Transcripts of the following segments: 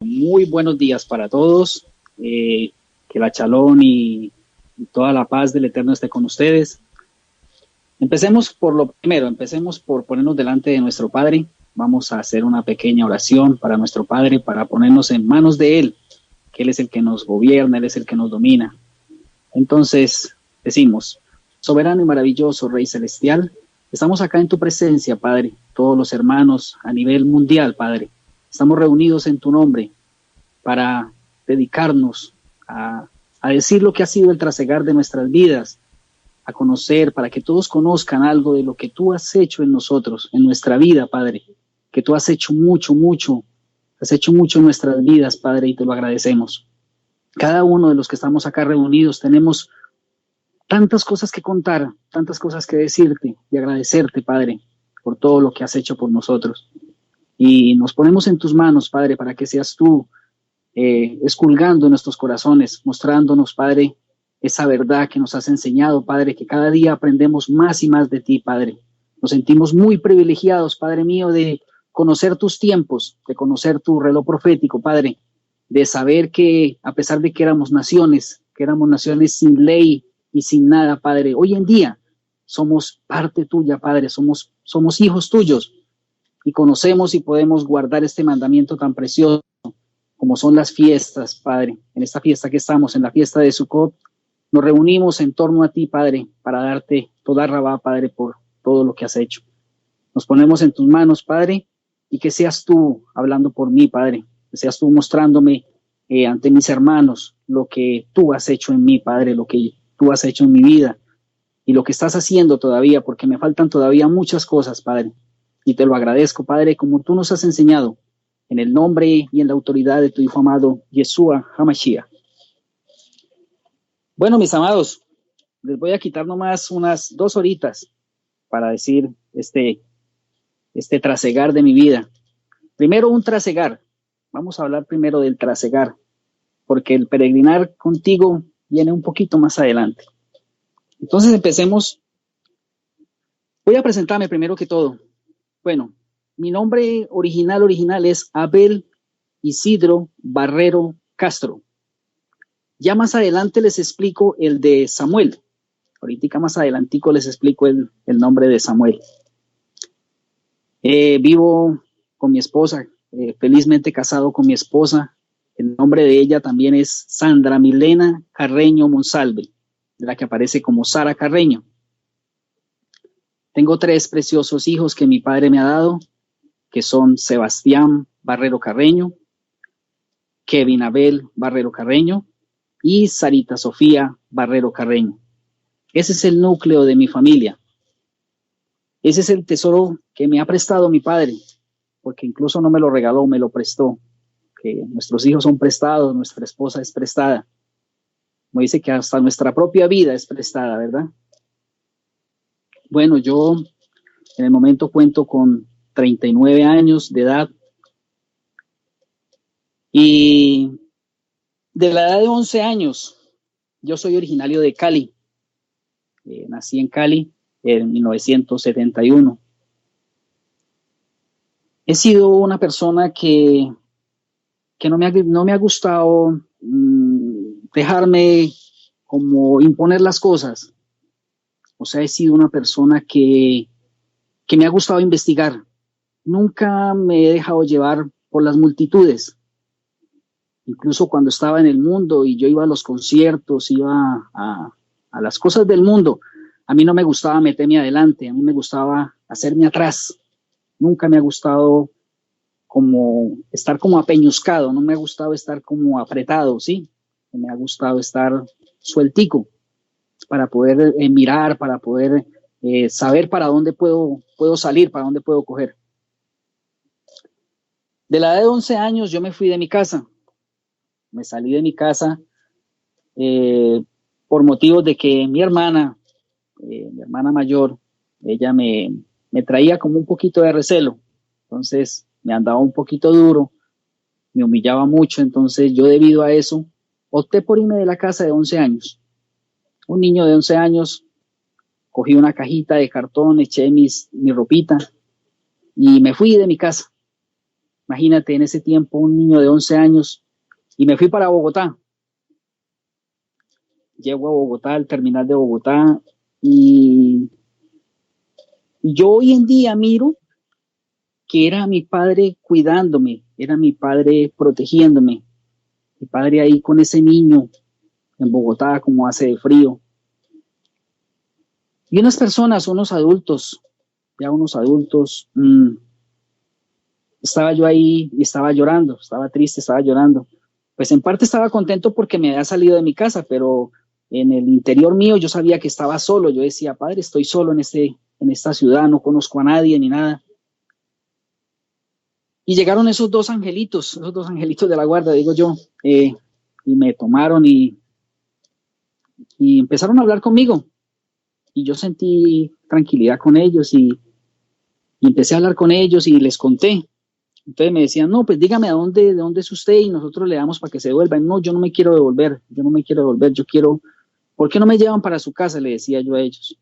Muy buenos días para todos. Que la Shalom y toda la paz del Eterno esté con ustedes. Empecemos por lo primero, empecemos por ponernos delante de nuestro Padre. Vamos a hacer una pequeña oración para nuestro Padre, para ponernos en manos de Él, que Él es el que nos gobierna, Él es el que nos domina. Entonces, decimos, soberano y maravilloso Rey Celestial, estamos acá en tu presencia, Padre, todos los hermanos a nivel mundial, Padre. Estamos reunidos en tu nombre para dedicarnos a decir lo que ha sido el trasegar de nuestras vidas, a conocer, para que todos conozcan algo de lo que tú has hecho en nosotros, en nuestra vida, Padre, que tú has hecho mucho, has hecho mucho en nuestras vidas, Padre, y te lo agradecemos. Cada uno de los que estamos acá reunidos tenemos tantas cosas que contar, tantas cosas que decirte y agradecerte, Padre, por todo lo que has hecho por nosotros. Y nos ponemos en tus manos, Padre, para que seas tú esculgando nuestros corazones, mostrándonos, Padre, esa verdad que nos has enseñado, Padre, que cada día aprendemos más y más de ti, Padre. Nos sentimos muy privilegiados, Padre mío, de conocer tus tiempos, de conocer tu reloj profético, Padre, de saber que a pesar de que éramos naciones sin ley y sin nada, Padre, hoy en día somos parte tuya, Padre, somos hijos tuyos y conocemos y podemos guardar este mandamiento tan precioso como son las fiestas, Padre. En esta fiesta que estamos, en la fiesta de Sukkot, nos reunimos en torno a ti, Padre, para darte toda rabá, Padre, por todo lo que has hecho. Nos ponemos en tus manos, Padre, y que seas tú hablando por mí, Padre, que seas tú mostrándome ante mis hermanos lo que tú has hecho en mí, Padre, lo que tú has hecho en mi vida y lo que estás haciendo todavía, porque me faltan todavía muchas cosas, Padre, y te lo agradezco, Padre, como tú nos has enseñado, en el nombre y en la autoridad de tu Hijo amado, Yeshua HaMashiach. Bueno, mis amados, les voy a quitar nomás unas 2 horitas para decir este trasegar de mi vida. Primero, un trasegar. Vamos a hablar primero del trasegar, porque el peregrinar contigo viene un poquito más adelante. Entonces, empecemos. Voy a presentarme primero que todo. Bueno, mi nombre original es Abel Isidro Barrero Castro. Ya más adelante les explico el de Samuel. Ahorita más adelantico les explico el nombre de Samuel. Vivo con mi esposa, felizmente casado con mi esposa. El nombre de ella también es Sandra Milena Carreño Monsalve, de la que aparece como Sara Carreño. Tengo 3 preciosos hijos que mi padre me ha dado, que son Sebastián Barrero Carreño, Kevin Abel Barrero Carreño y Sarita Sofía Barrero Carreño. Ese es el núcleo de mi familia. Ese es el tesoro que me ha prestado mi padre, porque incluso no me lo regaló, me lo prestó. Que nuestros hijos son prestados, nuestra esposa es prestada. Como dice que hasta nuestra propia vida es prestada, ¿verdad? Bueno, yo en el momento cuento con 39 años de edad y de la edad de 11 años, yo soy originario de Cali. Nací en Cali en 1971. He sido una persona que no me ha gustado dejarme como imponer las cosas. O sea, he sido una persona que me ha gustado investigar. Nunca me he dejado llevar por las multitudes. Incluso cuando estaba en el mundo y yo iba a los conciertos, iba a las cosas del mundo, a mí no me gustaba meterme adelante, a mí me gustaba hacerme atrás. Nunca me ha gustado como estar como apeñuscado, no me ha gustado estar como apretado, ¿sí? Me ha gustado estar sueltico para poder mirar, para poder saber para dónde puedo salir, para dónde puedo coger. De la edad de 11 años yo me fui de mi casa, me salí de mi casa por motivos de que mi hermana mayor, ella me traía como un poquito de recelo, entonces me andaba un poquito duro, me humillaba mucho, entonces yo debido a eso opté por irme de la casa de 11 años. Un niño de 11 años, cogí una cajita de cartón, eché mi ropita y me fui de mi casa. Imagínate, en ese tiempo, un niño de 11 años, y me fui para Bogotá. Llego a Bogotá, al terminal de Bogotá, y yo hoy en día miro que era mi padre cuidándome, era mi padre protegiéndome, mi padre ahí con ese niño en Bogotá, como hace de frío. Y unas personas, unos adultos, ya unos adultos, estaba yo ahí y estaba llorando, estaba triste, estaba llorando. Pues en parte estaba contento porque me había salido de mi casa, pero en el interior mío yo sabía que estaba solo. Yo decía, padre, estoy solo en esta ciudad, no conozco a nadie ni nada. Y llegaron esos dos angelitos de la guarda, digo yo, y me tomaron y empezaron a hablar conmigo. Y yo sentí tranquilidad con ellos y empecé a hablar con ellos y les conté. Entonces me decían, no, pues dígame de dónde es usted y nosotros le damos para que se devuelva. No, yo no me quiero devolver, yo no me quiero devolver, yo quiero, ¿por qué no me llevan para su casa? Le decía yo a ellos.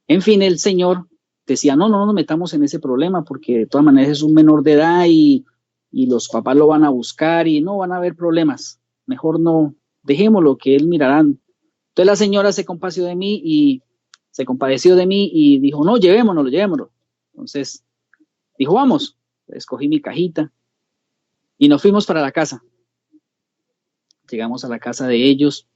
En fin, el señor decía, no, no nos metamos en ese problema porque de todas maneras es un menor de edad y los papás lo van a buscar y no van a haber problemas. Mejor no, dejémoslo, que él mirará. Entonces la señora se compadeció de mí y dijo, no, llevémonoslo, llevémonoslo. Entonces dijo, vamos. Escogí mi cajita y nos fuimos para la casa. Llegamos a la casa de ellos.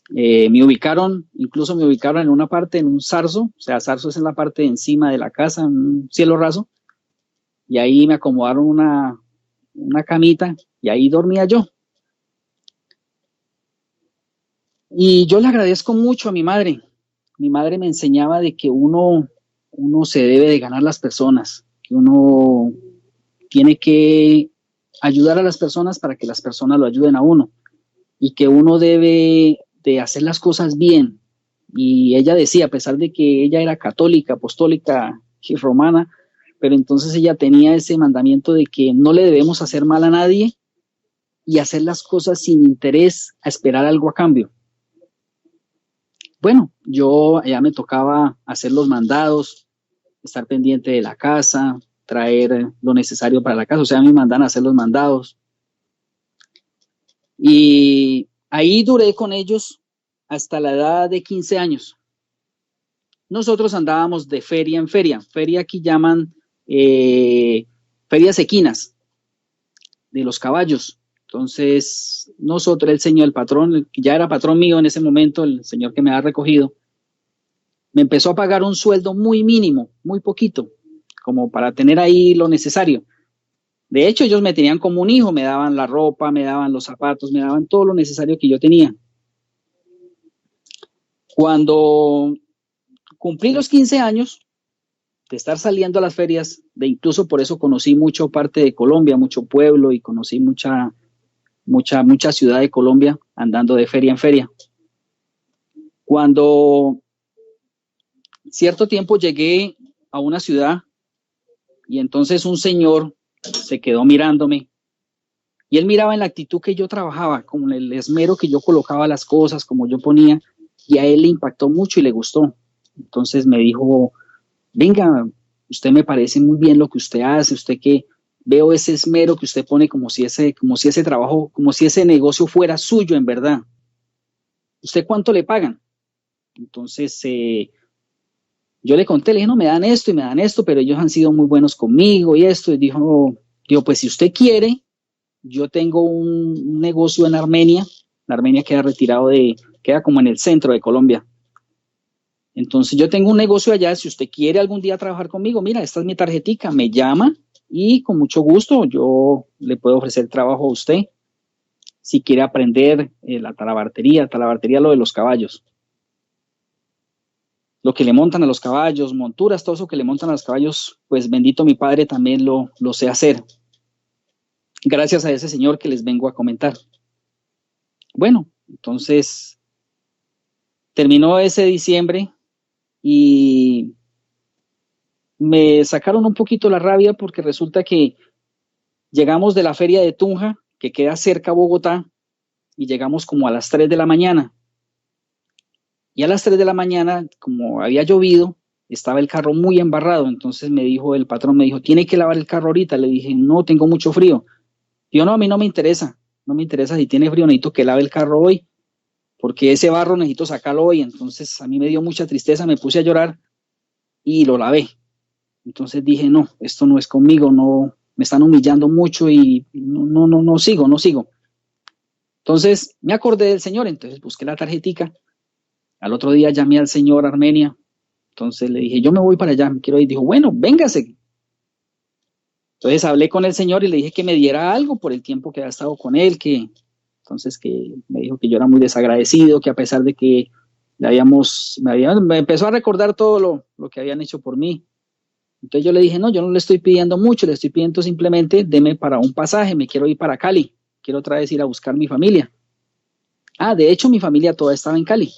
Incluso me ubicaron en una parte, en un zarzo, o sea, zarzo es en la parte de encima de la casa, en un cielo raso, y ahí me acomodaron una camita y ahí dormía yo. Y yo le agradezco mucho a mi madre. Mi madre me enseñaba de que uno se debe de ganar las personas, que uno tiene que ayudar a las personas para que las personas lo ayuden a uno y que uno debe de hacer las cosas bien. Y ella decía, a pesar de que ella era católica, apostólica y romana, pero entonces ella tenía ese mandamiento de que no le debemos hacer mal a nadie y hacer las cosas sin interés a esperar algo a cambio. Bueno, yo ya me tocaba hacer los mandados, estar pendiente de la casa, traer lo necesario para la casa, o sea, me mandan a hacer los mandados. Y ahí duré con ellos hasta la edad de 15 años. Nosotros andábamos de feria en feria. Feria aquí llaman ferias equinas de los caballos. Entonces, nosotros, el señor, el patrón, el que ya era patrón mío en ese momento, el señor que me ha recogido, me empezó a pagar un sueldo muy mínimo, muy poquito, como para tener ahí lo necesario. De hecho, ellos me tenían como un hijo, me daban la ropa, me daban los zapatos, me daban todo lo necesario que yo tenía. Cuando cumplí los 15 años de estar saliendo a las ferias, de incluso por eso conocí mucho parte de Colombia, mucho pueblo y conocí mucha ciudad de Colombia andando de feria en feria. Cuando cierto tiempo llegué a una ciudad y entonces un señor se quedó mirándome y él miraba en la actitud que yo trabajaba, como el esmero que yo colocaba las cosas, como yo ponía, y a él le impactó mucho y le gustó. Entonces me dijo, venga, usted me parece muy bien lo que usted hace, usted que veo ese esmero que usted pone como si ese trabajo, como si ese negocio fuera suyo en verdad. ¿Usted cuánto le pagan? Entonces yo le conté, le dije, no, me dan esto y me dan esto, pero ellos han sido muy buenos conmigo y esto. Y dijo, pues si usted quiere, yo tengo un negocio en Armenia. La Armenia queda como en el centro de Colombia. Entonces yo tengo un negocio allá, si usted quiere algún día trabajar conmigo, mira, esta es mi tarjetica, me llama y con mucho gusto yo le puedo ofrecer trabajo a usted. Si quiere aprender la talabartería lo de los caballos, lo que le montan a los caballos, monturas, todo eso que le montan a los caballos, pues bendito mi padre también lo sé hacer. Gracias a ese señor que les vengo a comentar. Bueno, entonces terminó ese diciembre y me sacaron un poquito la rabia porque resulta que llegamos de la feria de Tunja, que queda cerca a Bogotá, y llegamos como a las 3 de la mañana. Y a las 3 de la mañana, como había llovido, estaba el carro muy embarrado, entonces el patrón me dijo, tiene que lavar el carro ahorita. Le dije, no, tengo mucho frío. Yo no, a mí no me interesa si tiene frío, necesito que lave el carro hoy, porque ese barro necesito sacarlo hoy. Entonces a mí me dio mucha tristeza, me puse a llorar y lo lavé. Entonces dije, no, esto no es conmigo, no, me están humillando mucho y no sigo, no sigo. Entonces me acordé del señor, entonces busqué la tarjetica. Al otro día llamé al señor Armenia, entonces le dije, yo me voy para allá, me quiero ir. Dijo, bueno, véngase. Entonces hablé con el señor y le dije que me diera algo por el tiempo que había estado con él, entonces que me dijo que yo era muy desagradecido, que a pesar de que me empezó a recordar todo lo que habían hecho por mí. Entonces yo le dije, no, yo no le estoy pidiendo mucho, le estoy pidiendo simplemente, deme para un pasaje, me quiero ir para Cali, quiero otra vez ir a buscar mi familia. Ah, de hecho mi familia toda estaba en Cali.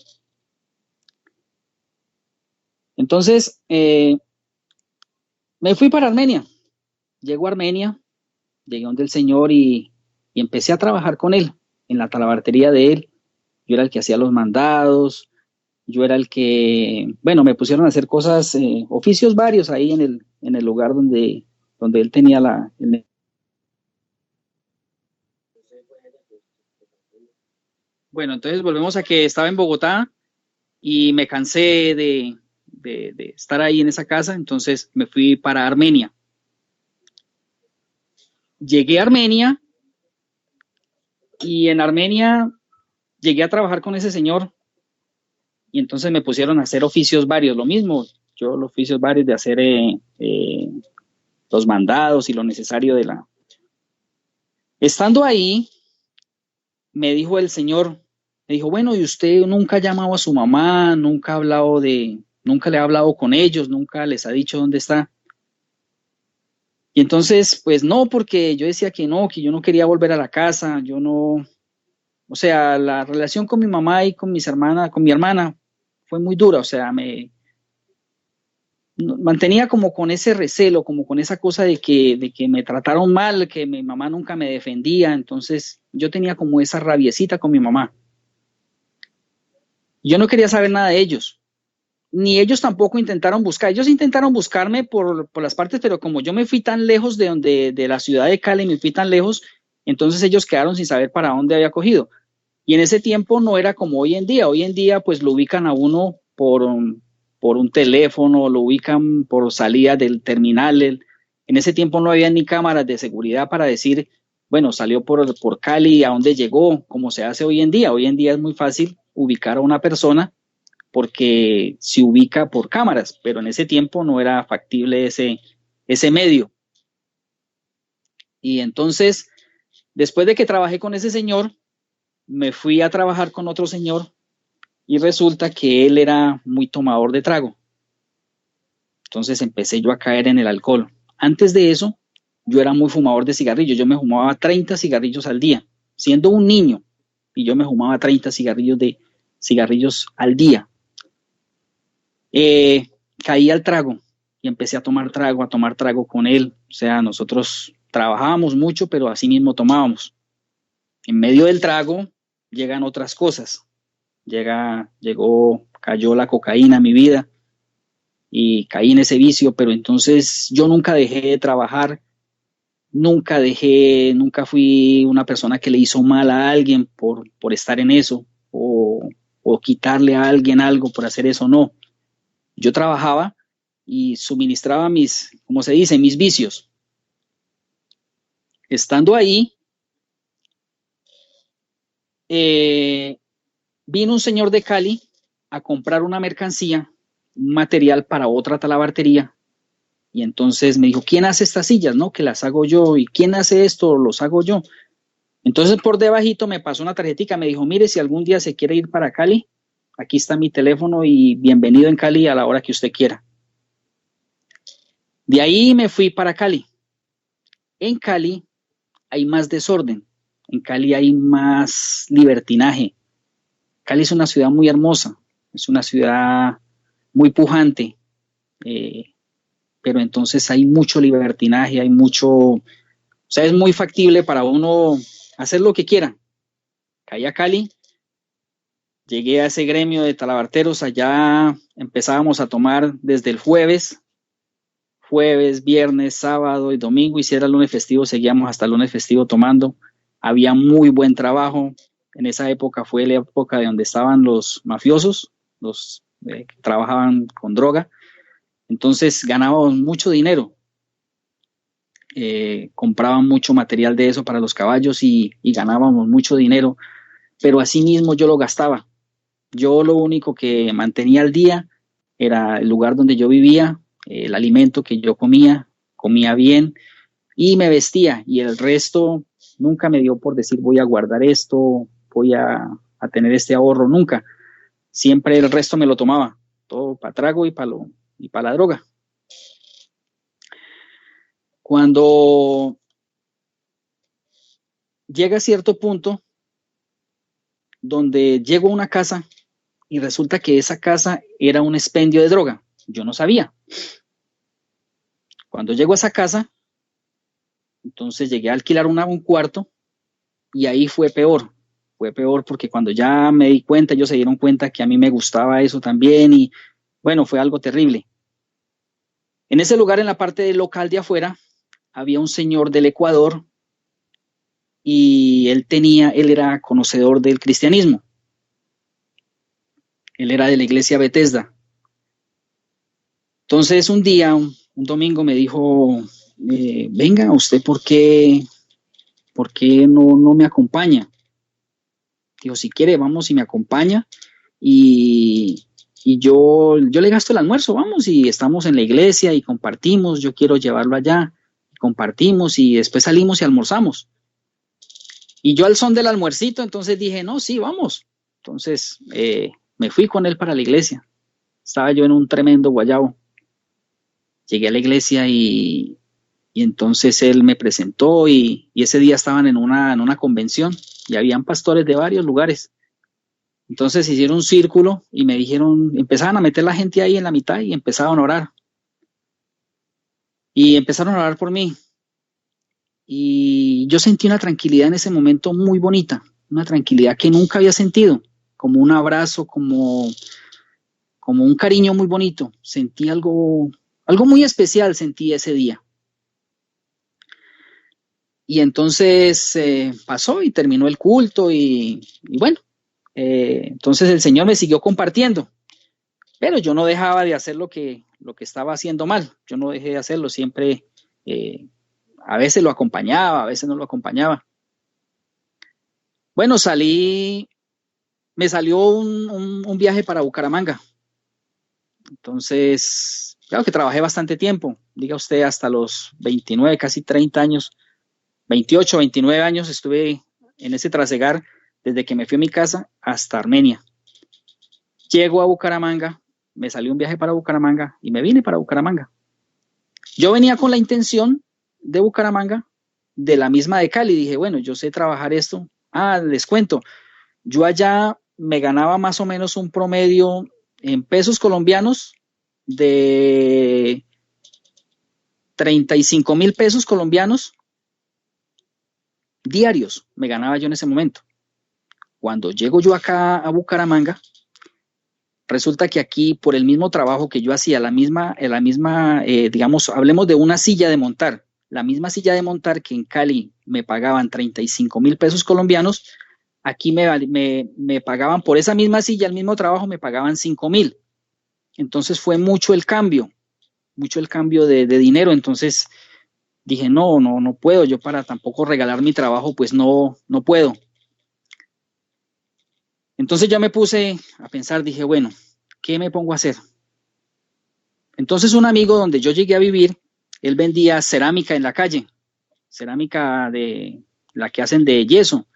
Entonces me fui para Armenia, llego a Armenia, llegué donde el señor y empecé a trabajar con él, en la talabartería de él. Yo era el que hacía los mandados, yo era el que, bueno, me pusieron a hacer cosas, oficios varios ahí en el lugar donde él tenía Bueno, entonces volvemos a que estaba en Bogotá y me cansé de estar ahí en esa casa, entonces me fui para Armenia. Llegué a Armenia y en Armenia llegué a trabajar con ese señor y entonces me pusieron a hacer oficios varios, lo mismo, yo los oficios varios de hacer los mandados y lo necesario de la... Estando ahí, me dijo el señor, me dijo, bueno, ¿y usted nunca ha llamado a su mamá, nunca le ha hablado con ellos, nunca les ha dicho dónde está? Y entonces, pues no, porque yo decía que no, que yo no quería volver a la casa, yo no, o sea, la relación con mi mamá y con mis hermanas, con mi hermana fue muy dura, o sea, me mantenía como con ese recelo, como con esa cosa de que me trataron mal, que mi mamá nunca me defendía, entonces yo tenía como esa rabiecita con mi mamá. Yo no quería saber nada de ellos, ni ellos tampoco intentaron buscar. Ellos intentaron buscarme por las partes, pero como yo me fui tan lejos de la ciudad de Cali, me fui tan lejos, entonces ellos quedaron sin saber para dónde había cogido. Y en ese tiempo no era como hoy en día. Hoy en día pues lo ubican a uno por un teléfono, lo ubican por salida del terminal. En ese tiempo no había ni cámaras de seguridad para decir, bueno, salió por Cali, a dónde llegó, como se hace hoy en día. Hoy en día es muy fácil ubicar a una persona porque se ubica por cámaras, pero en ese tiempo no era factible ese medio. Y entonces, después de que trabajé con ese señor, me fui a trabajar con otro señor y resulta que él era muy tomador de trago. Entonces empecé yo a caer en el alcohol. Antes de eso, yo era muy fumador de cigarrillos. Yo me fumaba 30 cigarrillos al día, siendo un niño, y yo me fumaba 30 cigarrillos al día. Caí al trago y empecé a tomar trago con él. O sea, nosotros trabajábamos mucho, pero así mismo tomábamos. En medio del trago llegan otras cosas. Cayó la cocaína en mi vida y caí en ese vicio, pero entonces yo nunca dejé de trabajar, nunca fui una persona que le hizo mal a alguien por estar en eso o quitarle a alguien algo por hacer eso, no. Yo trabajaba y suministraba como se dice, mis vicios. Estando ahí, eh, vino un señor de Cali a comprar una mercancía, un material para otra talabartería, y entonces me dijo, ¿quién hace estas sillas? No, que las hago yo. ¿Y quién hace esto? Los hago yo. Entonces por debajito me pasó una tarjetita, me dijo, mire, si algún día se quiere ir para Cali, aquí está mi teléfono y bienvenido en Cali a la hora que usted quiera. De ahí me fui para Cali. En Cali hay más desorden, en Cali hay más libertinaje. Cali es una ciudad muy hermosa, es una ciudad muy pujante, eh, pero entonces hay mucho libertinaje, o sea, es muy factible para uno hacer lo que quiera. Caí a Cali Llegué a ese gremio de talabarteros, allá empezábamos a tomar desde el jueves, viernes, sábado y domingo, y si era lunes festivo, seguíamos hasta el lunes festivo tomando. Había muy buen trabajo. En esa época fue la época de donde estaban los mafiosos, los que trabajaban con droga. Entonces ganábamos mucho dinero. Compraban mucho material de eso para los caballos y ganábamos mucho dinero, pero asimismo yo lo gastaba. Yo lo único que mantenía al día era el lugar donde yo vivía, el alimento que yo comía bien y me vestía, y el resto nunca me dio por decir voy a guardar esto, voy a tener este ahorro, nunca. Siempre el resto me lo tomaba, todo para trago y para la droga. Cuando llega a cierto punto donde llego a una casa y resulta que esa casa era un expendio de droga, yo no sabía. Cuando llego a esa casa, entonces llegué a alquilar un cuarto y ahí fue peor porque cuando ya me di cuenta, ellos se dieron cuenta que a mí me gustaba eso también y bueno, fue algo terrible. En ese lugar, en la parte del local de afuera, había un señor del Ecuador y él era conocedor del cristianismo. Él era de la iglesia Bethesda. Entonces un día, un domingo me dijo, venga, ¿usted por qué no me acompaña? Dijo, si quiere, vamos y me acompaña y yo le gasto el almuerzo, vamos, y estamos en la iglesia y compartimos, yo quiero llevarlo allá, compartimos y después salimos y almorzamos. Y yo al son del almuercito, entonces dije, no, sí, vamos. Entonces me fui con él para la iglesia. Estaba yo en un tremendo guayabo. Llegué a la iglesia y entonces él me presentó y ese día estaban en una convención y habían pastores de varios lugares. Entonces hicieron un círculo y me dijeron, empezaban a meter la gente ahí en la mitad y empezaban a orar. Y empezaron a orar por mí. Y yo sentí una tranquilidad en ese momento muy bonita, una tranquilidad que nunca había sentido, como un abrazo, como un cariño muy bonito. Sentí algo muy especial, sentí ese día. Y entonces pasó y terminó el culto y bueno, entonces el Señor me siguió compartiendo, pero yo no dejaba de hacer lo que estaba haciendo mal, yo no dejé de hacerlo, siempre a veces lo acompañaba, a veces no lo acompañaba. Bueno, me salió un viaje para Bucaramanga, entonces, claro que trabajé bastante tiempo, diga usted hasta los 29, casi 30 años, 28, 29 años estuve en ese trasegar desde que me fui a mi casa hasta Armenia. Llego a Bucaramanga, me salió un viaje para Bucaramanga y me vine para Bucaramanga. Yo venía con la intención de Bucaramanga, de la misma de Cali. Dije, bueno, yo sé trabajar esto. Ah, les cuento, yo allá me ganaba más o menos un promedio en pesos colombianos de 35.000 pesos colombianos diarios, me ganaba yo en ese momento. Cuando llego yo acá a Bucaramanga, resulta que aquí, por el mismo trabajo que yo hacía, digamos, hablemos de una silla de montar, la misma silla de montar que en Cali me pagaban 35.000 pesos colombianos, aquí me pagaban por esa misma silla, el mismo trabajo, me pagaban 5.000. Entonces fue mucho el cambio de dinero. Entonces dije, no puedo, yo para tampoco regalar mi trabajo, pues no puedo. Entonces ya me puse a pensar, dije, bueno, ¿qué me pongo a hacer? Entonces un amigo donde yo llegué a vivir, él vendía cerámica en la calle, cerámica de la que hacen de yeso,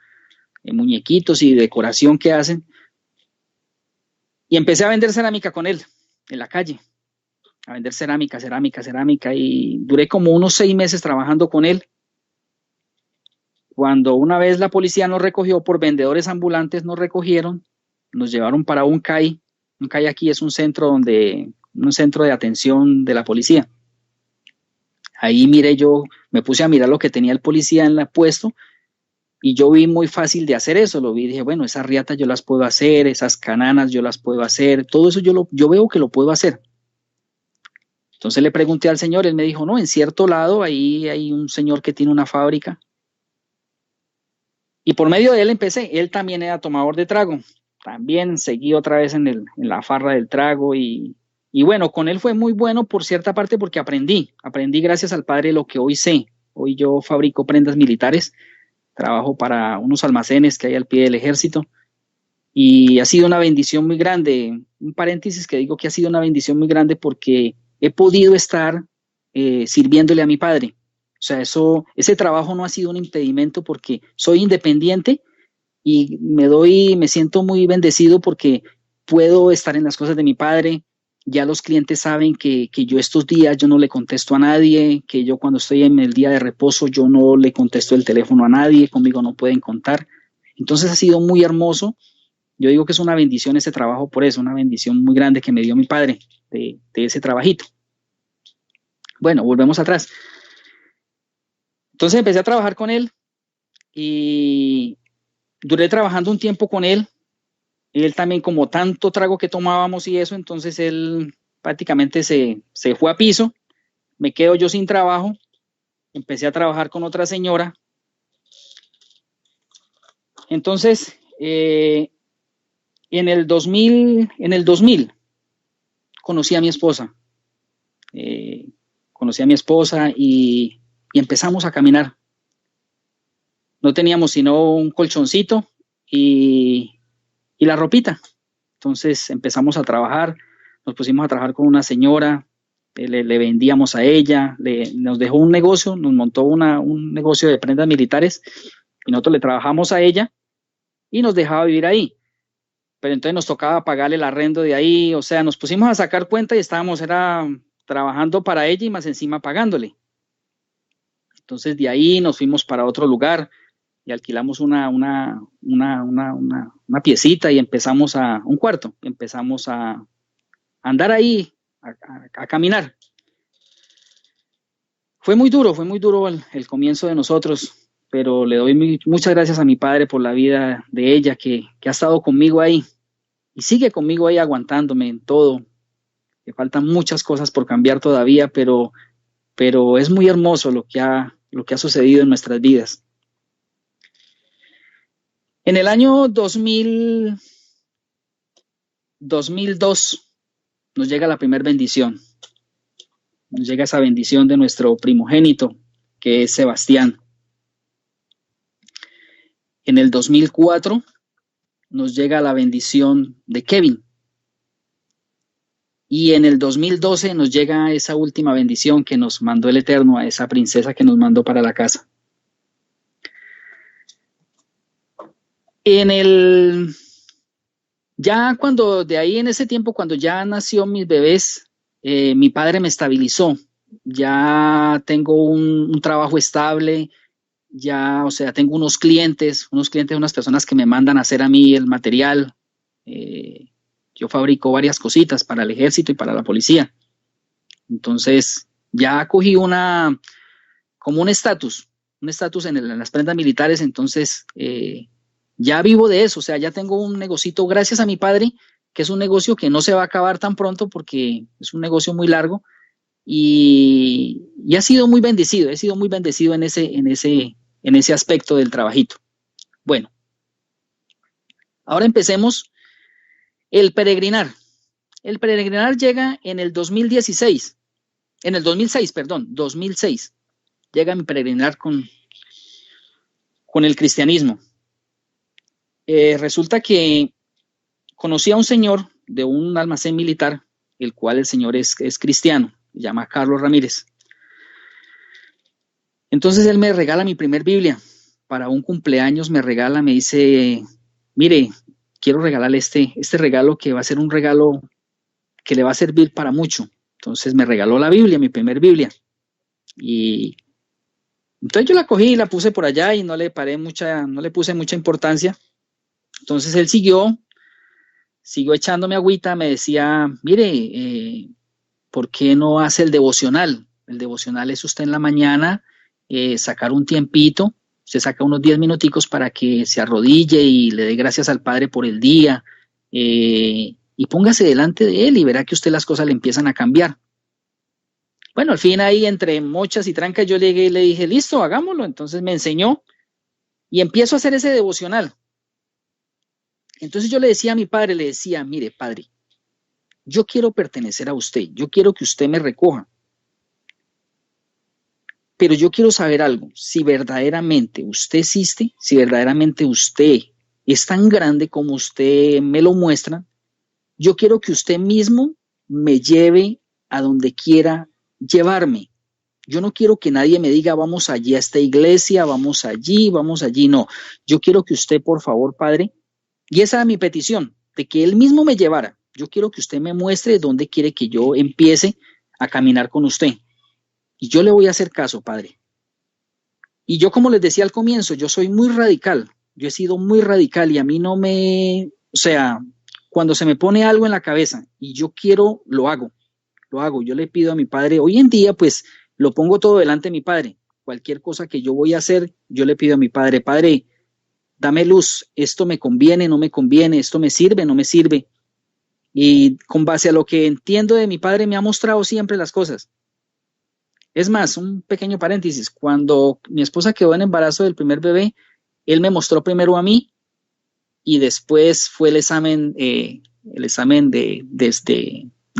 de muñequitos y decoración que hacen. Y empecé a vender cerámica con él en la calle, a vender cerámica y duré como unos 6 meses trabajando con él. Cuando una vez la policía nos recogió por vendedores ambulantes, nos recogieron, nos llevaron para un CAI. Un CAI aquí es un centro de atención de la policía. Ahí me puse a mirar lo que tenía el policía en el puesto Y yo vi muy fácil de hacer eso, lo vi y dije, bueno, esas riatas yo las puedo hacer, esas cananas yo las puedo hacer, todo eso yo veo que lo puedo hacer. Entonces le pregunté al señor, él me dijo, no, en cierto lado ahí hay un señor que tiene una fábrica. Y por medio de él empecé, él también era tomador de trago, también seguí otra vez en la farra del trago y bueno, con él fue muy bueno por cierta parte porque aprendí gracias al padre lo que hoy sé. Hoy yo fabrico prendas militares, trabajo para unos almacenes que hay al pie del ejército y ha sido una bendición muy grande. Un paréntesis que digo que ha sido una bendición muy grande porque he podido estar sirviéndole a mi padre. O sea, ese trabajo no ha sido un impedimento porque soy independiente y me siento muy bendecido porque puedo estar en las cosas de mi padre. Ya los clientes saben que yo estos días yo no le contesto a nadie, que yo cuando estoy en el día de reposo yo no le contesto el teléfono a nadie, conmigo no pueden contar. Entonces ha sido muy hermoso. Yo digo que es una bendición ese trabajo por eso, una bendición muy grande que me dio mi padre de ese trabajito. Bueno, volvemos atrás. Entonces empecé a trabajar con él y duré trabajando un tiempo con él. Él también, como tanto trago que tomábamos y eso, entonces él prácticamente se fue a piso. Me quedo yo sin trabajo. Empecé a trabajar con otra señora. Entonces, en el 2000 conocí a mi esposa. Conocí a mi esposa y empezamos a caminar. No teníamos sino un colchoncito y la ropita. Entonces empezamos a trabajar, nos pusimos a trabajar con una señora, le vendíamos a ella, nos dejó un negocio, nos montó un negocio de prendas militares y nosotros le trabajamos a ella y nos dejaba vivir ahí. Pero entonces nos tocaba pagarle el arrendo de ahí, o sea, nos pusimos a sacar cuenta y era trabajando para ella y más encima pagándole. Entonces de ahí nos fuimos para otro lugar y alquilamos una piecita y un cuarto, empezamos a andar ahí, a caminar. Fue muy duro el comienzo de nosotros, pero le doy muchas gracias a mi padre por la vida de ella que ha estado conmigo ahí y sigue conmigo ahí aguantándome en todo. Le faltan muchas cosas por cambiar todavía, pero es muy hermoso lo que ha sucedido en nuestras vidas. En el año 2002 nos llega la primera bendición. Nos llega esa bendición de nuestro primogénito, que es Sebastián. En el 2004 nos llega la bendición de Kevin. Y en el 2012 nos llega esa última bendición que nos mandó el Eterno, a esa princesa que nos mandó para la casa. Ya cuando de ahí en ese tiempo, cuando ya nació mis bebés, mi padre me estabilizó. Ya tengo un trabajo estable, ya, o sea, tengo unas personas que me mandan a hacer a mí el material. Yo fabrico varias cositas para el ejército y para la policía. Entonces, ya cogí como un estatus en las prendas militares, entonces ya vivo de eso, o sea, ya tengo un negocito gracias a mi padre, que es un negocio que no se va a acabar tan pronto porque es un negocio muy largo y ha sido muy bendecido, he sido muy bendecido en ese aspecto del trabajito. Bueno, ahora empecemos el peregrinar. El peregrinar llega en el 2016, en el 2006, perdón, 2006. Llega mi peregrinar con el cristianismo. Resulta que conocí a un señor de un almacén militar, el cual el señor es cristiano, se llama Carlos Ramírez. Entonces él me regala mi primer Biblia. Para un cumpleaños me dice, mire, quiero regalarle este regalo que va a ser un regalo que le va a servir para mucho. Entonces me regaló la Biblia, mi primer Biblia. Y entonces yo la cogí y la puse por allá y no le puse mucha importancia. Entonces él siguió echándome agüita, me decía, mire, ¿por qué no hace el devocional? El devocional es usted en la mañana, sacar un tiempito usted saca unos 10 minuticos para que se arrodille y le dé gracias al Padre por el día, y póngase delante de Él y verá que usted las cosas le empiezan a cambiar. Bueno, al fin ahí entre mochas y trancas yo llegué y le dije, listo, hagámoslo. Entonces me enseñó y empiezo a hacer ese devocional. Entonces yo le decía a mi padre, le decía, mire, padre, yo quiero pertenecer a usted, yo quiero que usted me recoja, pero yo quiero saber algo, si verdaderamente usted existe, si verdaderamente usted es tan grande como usted me lo muestra, yo quiero que usted mismo me lleve a donde quiera llevarme. Yo no quiero que nadie me diga, vamos allí a esta iglesia, vamos allí, no. Yo quiero que usted, por favor, Padre, y esa era mi petición, de que Él mismo me llevara. Yo quiero que usted me muestre dónde quiere que yo empiece a caminar con usted. Y yo le voy a hacer caso, Padre. Y yo, como les decía al comienzo, yo soy muy radical. Yo he sido muy radical y a mí no me... O sea, cuando se me pone algo en la cabeza y yo quiero, lo hago. Yo le pido a mi Padre, hoy en día, pues, lo pongo todo delante de mi Padre. Cualquier cosa que yo voy a hacer, yo le pido a mi Padre, Padre, dame luz, esto me conviene, no me conviene, esto me sirve, no me sirve. Y con base a lo que entiendo de mi Padre, me ha mostrado siempre las cosas. Es más, un pequeño paréntesis, cuando mi esposa quedó en embarazo del primer bebé, él me mostró primero a mí y después fue el examen de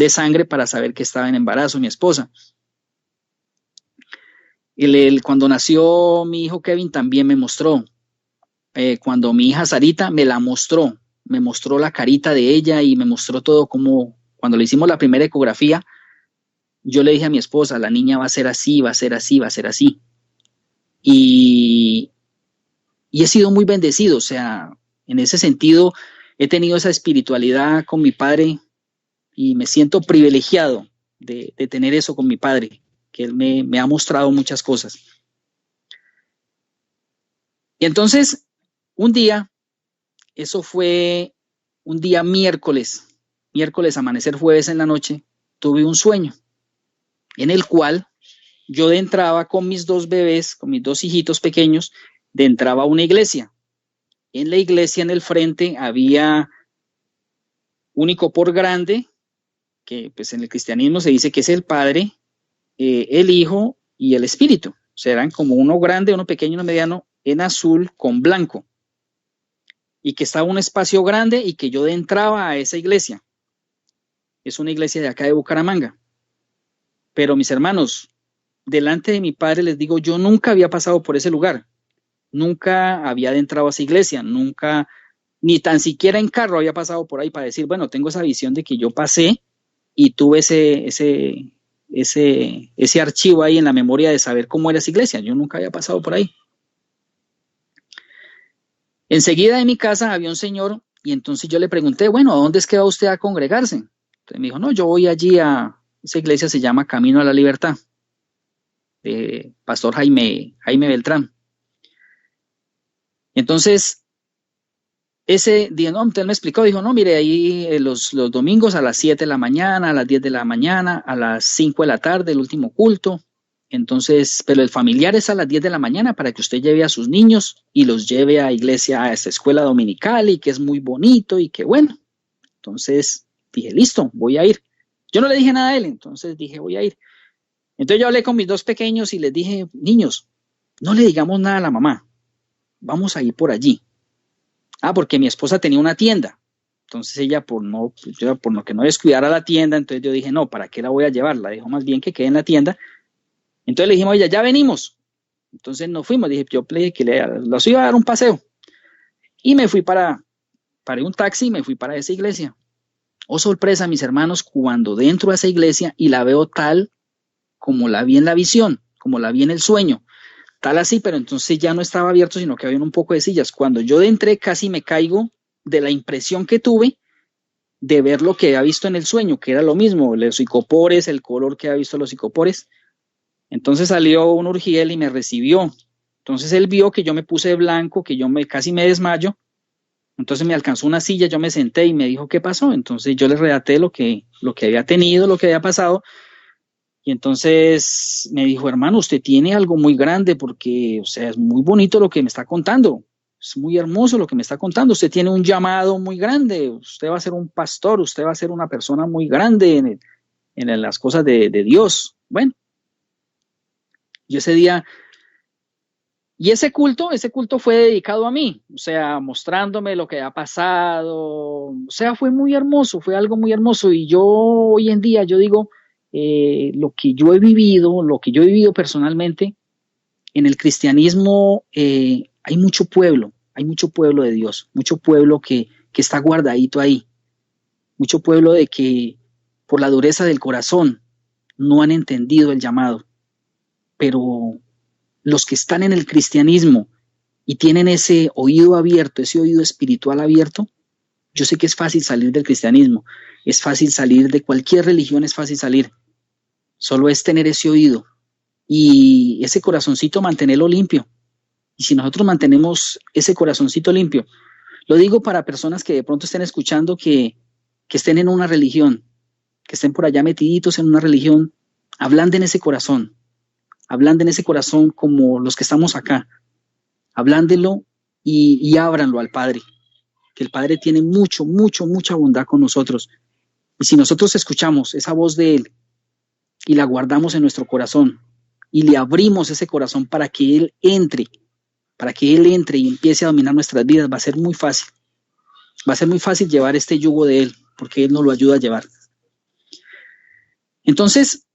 sangre para saber que estaba en embarazo mi esposa. Cuando nació mi hijo Kevin también me mostró. Cuando mi hija Sarita me mostró la carita de ella y me mostró todo como cuando le hicimos la primera ecografía, yo le dije a mi esposa, la niña va a ser así, va a ser así, va a ser así. Y he sido muy bendecido, o sea, en ese sentido he tenido esa espiritualidad con mi padre y me siento privilegiado de tener eso con mi padre, que él me ha mostrado muchas cosas. Y entonces, un día, eso fue un día miércoles, amanecer jueves en la noche, tuve un sueño en el cual yo entraba con mis dos bebés, con mis dos hijitos pequeños, entraba a una iglesia. En la iglesia, en el frente, había un icopor grande, que pues en el cristianismo se dice que es el Padre, el Hijo y el Espíritu. O sea, eran como uno grande, uno pequeño, uno mediano, en azul con blanco. Y que estaba un espacio grande y que yo entraba a esa iglesia. Es una iglesia de acá de Bucaramanga. Pero mis hermanos, delante de mi padre les digo, yo nunca había pasado por ese lugar. Nunca había entrado a esa iglesia, nunca, ni tan siquiera en carro había pasado por ahí para decir, bueno, tengo esa visión de que yo pasé y tuve ese archivo ahí en la memoria de saber cómo era esa iglesia. Yo nunca había pasado por ahí. Enseguida de mi casa había un señor y entonces yo le pregunté, bueno, ¿a dónde es que va usted a congregarse? Entonces me dijo, no, yo voy allí esa iglesia se llama Camino a la Libertad, de Pastor Jaime Beltrán. Entonces, ese día, no, él me explicó, dijo, no, mire, ahí los domingos a las 7 de la mañana, a las 10 de la mañana, a las 5 de la tarde, el último culto. Entonces, pero el familiar es a las 10 de la mañana para que usted lleve a sus niños y los lleve a iglesia, a esta escuela dominical y que es muy bonito y que bueno. Entonces dije, listo, voy a ir. Yo no le dije nada a él, entonces dije, voy a ir. Entonces yo hablé con mis dos pequeños y les dije, niños, no le digamos nada a la mamá, vamos a ir por allí. Porque mi esposa tenía una tienda. Entonces ella por no que no descuidara la tienda, entonces yo dije, no, ¿para qué la voy a llevar? La dejo más bien que quede en la tienda. Entonces le dijimos a ella, ya venimos. Entonces nos fuimos, dije, yo le dije que los iba a dar un paseo. Y me fui paré un taxi y me fui para esa iglesia. Oh, sorpresa, mis hermanos, cuando dentro de esa iglesia y la veo tal como la vi en la visión, como la vi en el sueño, tal así, pero entonces ya no estaba abierto, sino que había un poco de sillas. Cuando yo entré casi me caigo de la impresión que tuve de ver lo que había visto en el sueño, que era lo mismo, los icopores, el color que había visto los icopores. Entonces salió un urgiel y me recibió. Entonces él vio que yo me puse de blanco, que yo casi me desmayo. Entonces me alcanzó una silla, yo me senté y me dijo, ¿qué pasó? Entonces yo le relaté lo que había tenido, lo que había pasado. Y entonces me dijo, hermano, usted tiene algo muy grande porque, o sea, es muy bonito lo que me está contando. Es muy hermoso lo que me está contando. Usted tiene un llamado muy grande. Usted va a ser un pastor. Usted va a ser una persona muy grande en las cosas de Dios. Bueno, yo ese día, y ese culto fue dedicado a mí, o sea, mostrándome lo que ha pasado. O sea, fue muy hermoso, fue algo muy hermoso. Y yo hoy en día, yo digo, lo que yo he vivido personalmente, en el cristianismo hay mucho pueblo de Dios, mucho pueblo que está guardadito ahí, mucho pueblo de que por la dureza del corazón no han entendido el llamado, pero los que están en el cristianismo y tienen ese oído abierto, ese oído espiritual abierto, yo sé que es fácil salir del cristianismo, es fácil salir de cualquier religión, es fácil salir, solo es tener ese oído y ese corazoncito mantenerlo limpio. Y si nosotros mantenemos ese corazoncito limpio, lo digo para personas que de pronto estén escuchando que estén en una religión, que estén por allá metiditos en una religión, ablanden ese corazón como los que estamos acá, ablándelo y ábranlo al Padre, que el Padre tiene mucha bondad con nosotros. Y si nosotros escuchamos esa voz de Él y la guardamos en nuestro corazón y le abrimos ese corazón para que Él entre y empiece a dominar nuestras vidas, va a ser muy fácil. Va a ser muy fácil llevar este yugo de Él, porque Él nos lo ayuda a llevar. Entonces,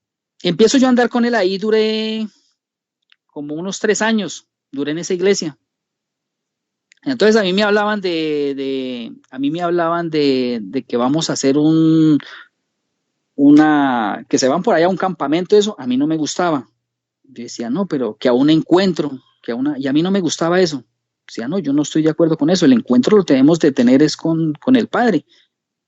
empiezo yo a andar con Él ahí, duré como unos 3 años, duré en esa iglesia. Entonces a mí me hablaban de que vamos a hacer que se van por allá a un campamento, eso, a mí no me gustaba. Yo decía, no, pero que a un encuentro, y a mí no me gustaba eso. Decía, no, yo no estoy de acuerdo con eso, el encuentro lo tenemos de tener es con el Padre.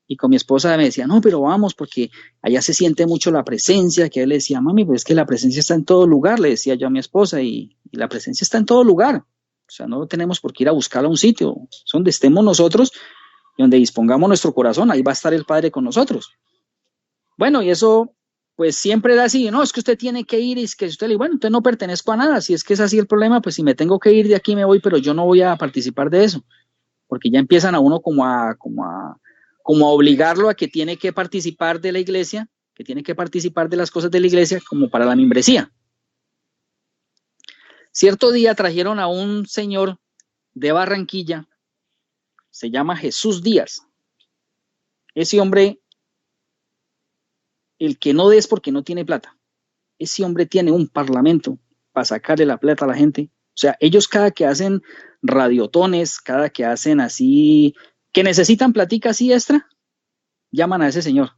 Y con mi esposa me decía, no, pero vamos, porque allá se siente mucho la presencia, que él le decía, mami, pues es que la presencia está en todo lugar, le decía yo a mi esposa, y la presencia está en todo lugar. O sea, no tenemos por qué ir a buscarla a un sitio, es donde estemos nosotros y donde dispongamos nuestro corazón, ahí va a estar el Padre con nosotros. Bueno, y eso, pues siempre era así, no, es que usted tiene que ir, y es que usted le dice, bueno, entonces no pertenezco a nada, si es que es así el problema, pues si me tengo que ir de aquí me voy, pero yo no voy a participar de eso, porque ya empiezan a uno como a obligarlo a que tiene que participar de la iglesia, que tiene que participar de las cosas de la iglesia como para la membresía. Cierto día trajeron a un señor de Barranquilla, se llama Jesús Díaz. Ese hombre, el que no des porque no tiene plata, ese hombre tiene un parlamento para sacarle la plata a la gente. O sea, ellos cada que hacen radiotones, cada que hacen así, que necesitan platica así extra, llaman a ese señor.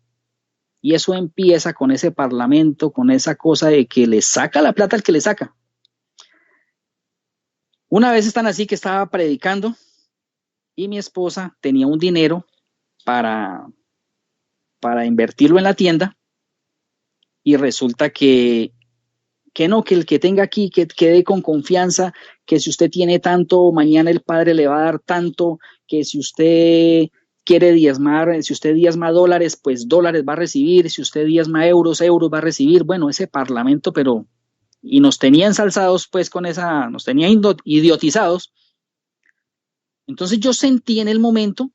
Y eso empieza con ese parlamento, con esa cosa de que le saca la plata al que le saca. Una vez están así que estaba predicando y mi esposa tenía un dinero para, para invertirlo en la tienda y resulta que no, que el que tenga aquí, que quede con confianza, que si usted tiene tanto, mañana el Padre le va a dar tanto, que si usted quiere diezmar, si usted diezma dólares, pues dólares va a recibir, si usted diezma euros, euros va a recibir. Bueno, ese parlamento, pero, y nos tenía ensalzados pues con esa, nos tenía idiotizados. Entonces yo sentí en el momento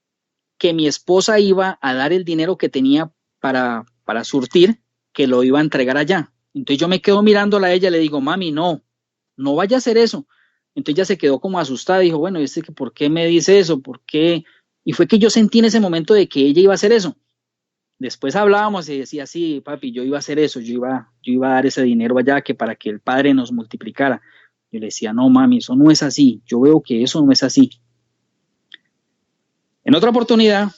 que mi esposa iba a dar el dinero que tenía para surtir, que lo iba a entregar allá. Entonces yo me quedo mirándola a ella y le digo, mami, no, no vaya a hacer eso. Entonces ella se quedó como asustada y dijo, bueno, ¿por qué me dice eso? ¿Por qué? Y fue que yo sentí en ese momento de que ella iba a hacer eso. Después hablábamos y decía, sí, papi, yo iba a hacer eso, yo iba a dar ese dinero allá que para que el Padre nos multiplicara. Yo le decía, no, mami, eso no es así. Yo veo que eso no es así. En otra oportunidad,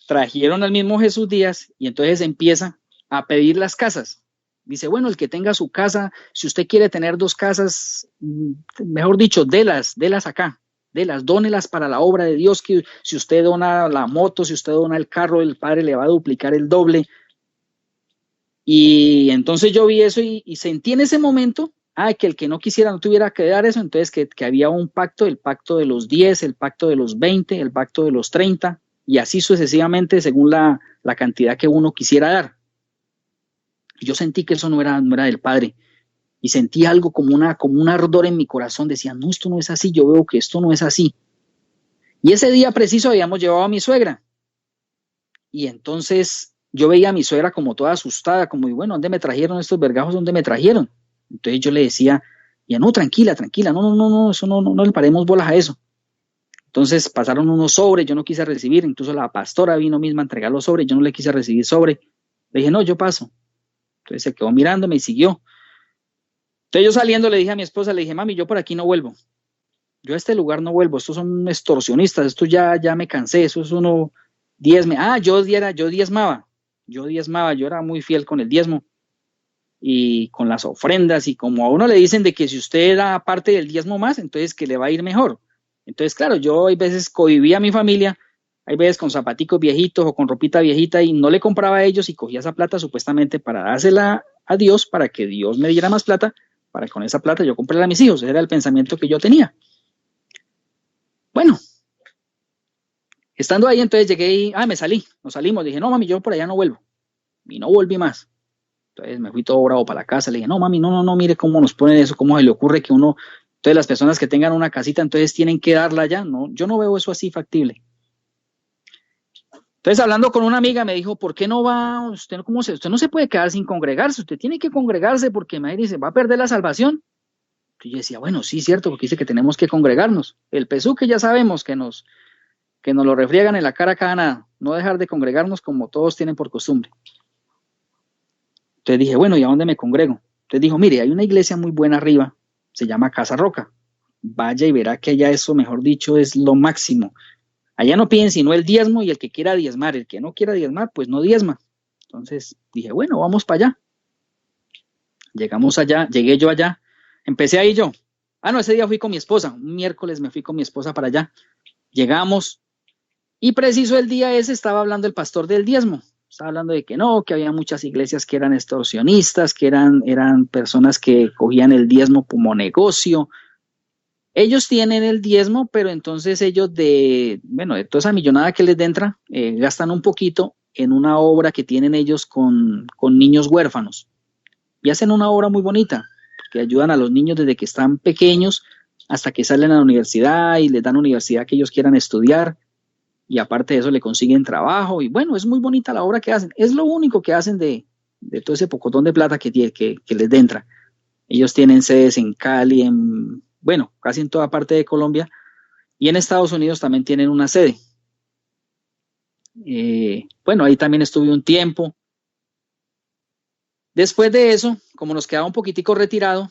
trajeron al mismo Jesús Díaz y entonces empieza a pedir las casas. Dice, bueno, el que tenga su casa, si usted quiere tener 2 casas, mejor dicho, délas acá, dónelas para la obra de Dios, que si usted dona la moto, si usted dona el carro, el Padre le va a duplicar el doble. Y entonces yo vi eso y sentí en ese momento, que el que no quisiera no tuviera que dar eso, entonces que había un pacto, el pacto de los 10, el pacto de los 20, el pacto de los 30, y así sucesivamente según la cantidad que uno quisiera dar. Yo sentí que eso no era del Padre. Y sentí algo como un ardor en mi corazón. Decía, no, esto no es así. Yo veo que esto no es así. Y ese día preciso habíamos llevado a mi suegra. Y entonces yo veía a mi suegra como toda asustada, como, y bueno, ¿dónde me trajeron estos vergajos? ¿Dónde me trajeron? Entonces yo le decía, ya no, tranquila, tranquila, no, eso no le paremos bolas a eso. Entonces pasaron unos sobres, yo no quise recibir, incluso la pastora vino misma a entregar los sobres, yo no le quise recibir sobre. Le dije, no, yo paso. Entonces se quedó mirándome y siguió. Entonces yo saliendo le dije a mi esposa, le dije, mami, yo por aquí no vuelvo. Yo a este lugar no vuelvo, estos son extorsionistas, esto ya me cansé, eso es uno diezme. Yo diezmaba, yo era muy fiel con el diezmo y con las ofrendas, y como a uno le dicen de que si usted era parte del diezmo más, entonces que le va a ir mejor. Entonces, claro, yo hay veces cohibía a mi familia, hay veces con zapaticos viejitos o con ropita viejita y no le compraba a ellos y cogía esa plata supuestamente para dársela a Dios, para que Dios me diera más plata, para que con esa plata yo comprara a mis hijos. Ese era el pensamiento que yo tenía. Bueno, estando ahí, entonces llegué y, nos salimos, dije, no, mami, yo por allá no vuelvo. Y no volví más. Entonces me fui todo bravo para la casa, le dije, no, mami, no, mire cómo nos ponen eso, cómo se le ocurre que uno, entonces las personas que tengan una casita, entonces tienen que darla ya. No, yo no veo eso así factible. Entonces, hablando con una amiga, me dijo, ¿por qué no va? Usted no se puede quedar sin congregarse, usted tiene que congregarse porque me dice, va a perder la salvación. Y yo decía, bueno, sí, cierto, porque dice que tenemos que congregarnos. El pesú que ya sabemos que nos lo refriegan en la cara cada nada, no dejar de congregarnos como todos tienen por costumbre. Entonces dije, bueno, ¿y a dónde me congrego? Entonces dijo, mire, hay una iglesia muy buena arriba, se llama Casa Roca. Vaya y verá que allá eso, mejor dicho, es lo máximo. Allá no piden sino el diezmo y el que quiera diezmar, el que no quiera diezmar, pues no diezma. Entonces dije, bueno, vamos para allá. Llegamos allá, llegué yo allá, empecé ahí yo. No, ese día fui con mi esposa, un miércoles me fui con mi esposa para allá. Llegamos y preciso el día ese estaba hablando el pastor del diezmo. Estaba hablando de que no, que había muchas iglesias que eran extorsionistas, que eran personas que cogían el diezmo como negocio. Ellos tienen el diezmo, pero entonces ellos de toda esa millonada que les entra, gastan un poquito en una obra que tienen ellos con niños huérfanos. Y hacen una obra muy bonita, que ayudan a los niños desde que están pequeños hasta que salen a la universidad y les dan universidad que ellos quieran estudiar. Y aparte de eso le consiguen trabajo. Y bueno, es muy bonita la obra que hacen. Es lo único que hacen de todo ese pocotón de plata que les entra. Ellos tienen sedes en Cali, casi en toda parte de Colombia, y en Estados Unidos también tienen una sede. Ahí también estuve un tiempo. Después de eso, como nos quedaba un poquitico retirado,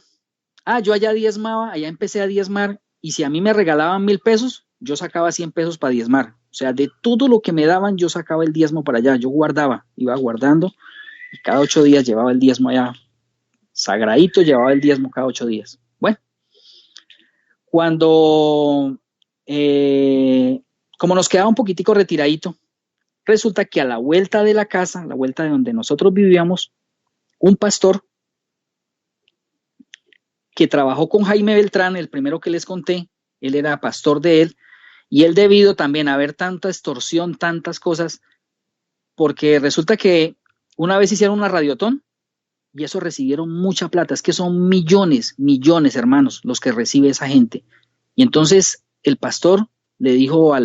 yo allá diezmaba, allá empecé a diezmar, y si a mí me regalaban 1,000 pesos, yo sacaba 100 pesos para diezmar. O sea, de todo lo que me daban, yo sacaba el diezmo para allá, yo guardaba, iba guardando, y cada 8 días llevaba el diezmo allá, sagradito, llevaba el diezmo cada 8 días. Bueno, cuando, como nos quedaba un poquitico retiradito, resulta que a la vuelta de la casa, a la vuelta de donde nosotros vivíamos, un pastor que trabajó con Jaime Beltrán, el primero que les conté, él era pastor de él, y él debido también a ver tanta extorsión, tantas cosas, porque resulta que una vez hicieron una radiotón y eso recibieron mucha plata, es que son millones, hermanos, los que recibe esa gente. Y entonces el pastor le dijo a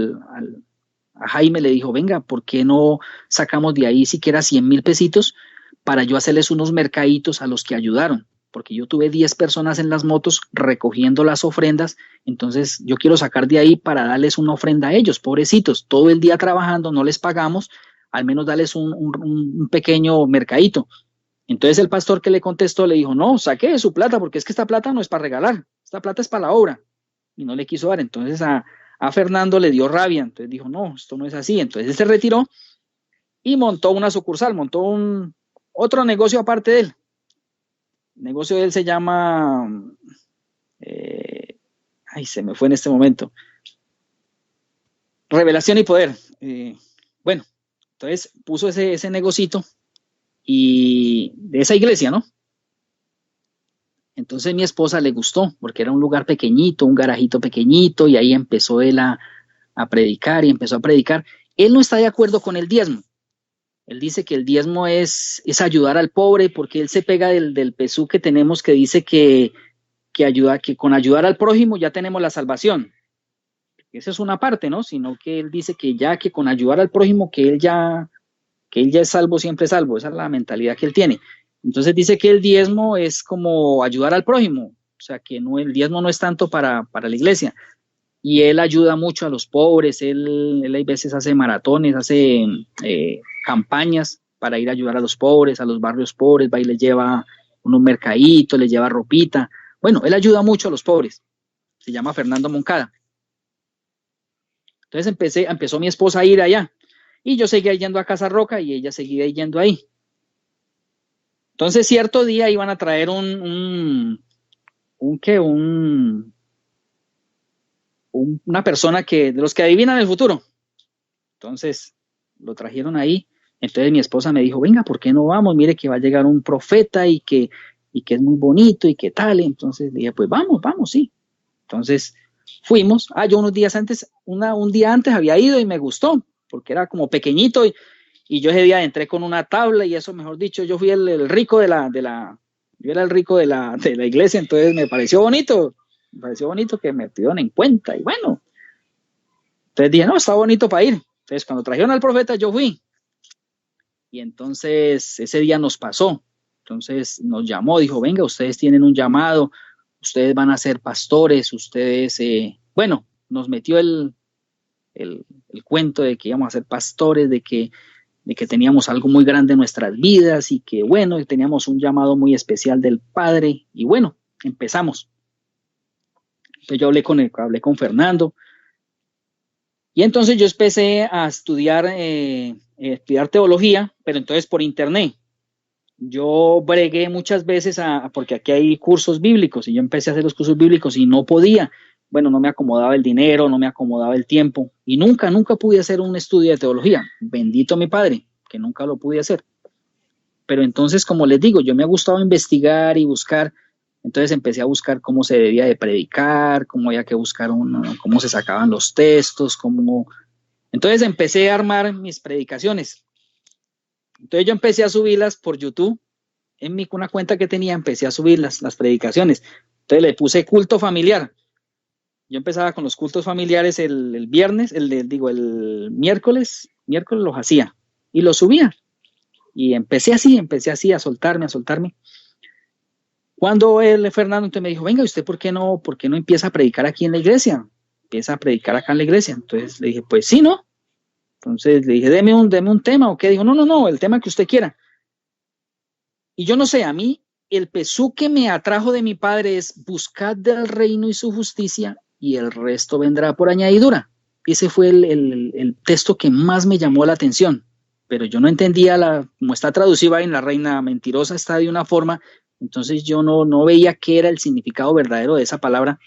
Jaime, le dijo, venga, ¿por qué no sacamos de ahí siquiera 100,000 pesitos para yo hacerles unos mercaditos a los que ayudaron? Porque yo tuve 10 personas en las motos recogiendo las ofrendas, entonces yo quiero sacar de ahí para darles una ofrenda a ellos, pobrecitos, todo el día trabajando, no les pagamos, al menos darles un pequeño mercadito. Entonces el pastor que le contestó le dijo, no, saque de su plata, porque es que esta plata no es para regalar, esta plata es para la obra, y no le quiso dar. Entonces a Fernando le dio rabia, entonces dijo, no, esto no es así. Entonces él se retiró y montó una sucursal, montó otro negocio aparte de él. El negocio de él se llama, se me fue en este momento, Revelación y Poder. Entonces puso ese negocito y de esa iglesia, ¿no? Entonces mi esposa le gustó, porque era un lugar pequeñito, un garajito pequeñito, y ahí empezó él a predicar y empezó a predicar. Él no está de acuerdo con el diezmo, Él dice que el diezmo es ayudar al pobre, porque él se pega del pesú que tenemos que dice que con ayudar al prójimo ya tenemos la salvación. Esa es una parte, ¿no? Sino que él dice que ya que con ayudar al prójimo, que él ya es salvo, siempre es salvo. Esa es la mentalidad que él tiene. Entonces dice que el diezmo es como ayudar al prójimo. O sea, que no, el diezmo no es tanto para la iglesia. Y él ayuda mucho a los pobres. Él hay veces hace maratones, hace campañas para ir a ayudar a los pobres, a los barrios pobres. Va y les lleva unos mercaditos, les lleva ropita. Bueno, él ayuda mucho a los pobres. Se llama Fernando Moncada. Entonces empezó mi esposa a ir allá. Y yo seguía yendo a Casa Roca y ella seguía yendo ahí. Entonces, cierto día iban a traer una persona de los que adivinan el futuro. Entonces, lo trajeron ahí. Entonces mi esposa me dijo, venga, ¿por qué no vamos? Mire que va a llegar un profeta y que es muy bonito y que tal. Entonces dije, pues vamos, sí. Entonces fuimos. Yo unos días antes, un día antes había ido y me gustó, porque era como pequeñito y yo ese día entré con una tabla y eso, mejor dicho, yo fui el rico yo era el rico de la iglesia, entonces me pareció bonito que me tuvieron en cuenta y bueno, entonces dije, no, está bonito para ir. Entonces cuando trajeron al profeta yo fui y entonces ese día nos pasó, entonces nos llamó, dijo, venga, ustedes tienen un llamado, ustedes van a ser pastores, ustedes, bueno, nos metió el cuento de que íbamos a ser pastores, de que teníamos algo muy grande en nuestras vidas y que bueno, teníamos un llamado muy especial del Padre y bueno, empezamos. Entonces yo hablé con Fernando y entonces yo empecé a estudiar teología, pero entonces por internet. Yo bregué muchas veces porque aquí hay cursos bíblicos y yo empecé a hacer los cursos bíblicos y no podía. Bueno, no me acomodaba el dinero, no me acomodaba el tiempo y nunca pude hacer un estudio de teología. Bendito mi padre, que nunca lo pude hacer. Pero entonces, como les digo, yo me ha gustado investigar y buscar. Entonces empecé a buscar cómo se debía de predicar, cómo había que buscar cómo se sacaban los textos, Entonces empecé a armar mis predicaciones. Entonces yo empecé a subirlas por YouTube. Una cuenta que tenía, empecé a subir las predicaciones. Entonces le puse culto familiar. Yo empezaba con los cultos familiares el viernes, el miércoles los hacía y los subía. Y empecé así a soltarme. Cuando Fernando entonces me dijo, venga, ¿usted por qué no empieza a predicar aquí en la iglesia? Empieza a predicar acá en la iglesia. Entonces le dije, pues sí, ¿no? Entonces le dije, deme un tema o qué. Dijo, no, el tema que usted quiera. Y yo no sé, a mí el pesú que me atrajo de mi padre es buscad del reino y su justicia y el resto vendrá por añadidura. Ese fue el texto que más me llamó la atención, pero yo no entendía como está traducido ahí en La Reina Mentirosa, está de una forma, entonces yo no veía qué era el significado verdadero de esa palabra.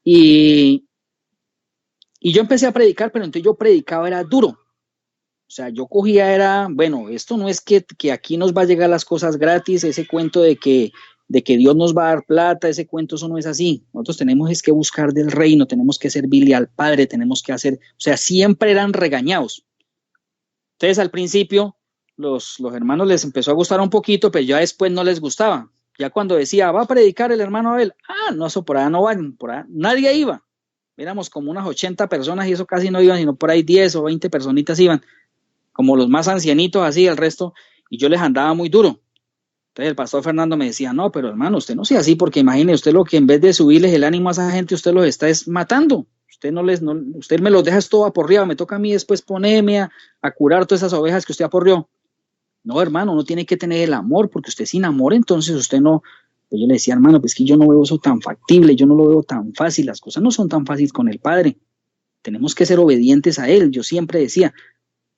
Y, y yo empecé a predicar, pero entonces yo predicaba era duro. O sea, yo cogía bueno, esto no es que aquí nos va a llegar las cosas gratis, ese cuento de que Dios nos va a dar plata, ese cuento, eso no es así. Nosotros tenemos es que buscar del reino, tenemos que servirle al Padre, tenemos que hacer, o sea, siempre eran regañados. Entonces, al principio, los hermanos les empezó a gustar un poquito, pero ya después no les gustaba. Ya cuando decía, va a predicar el hermano Abel, no, eso por allá no van, por allá nadie iba. Éramos como unas 80 personas y eso casi no iban, sino por ahí 10 o 20 personitas iban como los más ancianitos así, el resto, y yo les andaba muy duro. Entonces el pastor Fernando me decía, no, pero hermano, usted no sea así, porque imagine usted lo que en vez de subirles el ánimo a esa gente, usted los está matando. Usted me los deja todo aporreado, me toca a mí después ponerme a curar todas esas ovejas que usted aporreó. No, hermano, uno tiene que tener el amor, porque usted sin amor, entonces usted no. Pues yo le decía, hermano, pues que yo no veo eso tan factible, yo no lo veo tan fácil, las cosas no son tan fáciles con el Padre. Tenemos que ser obedientes a Él. Yo siempre decía,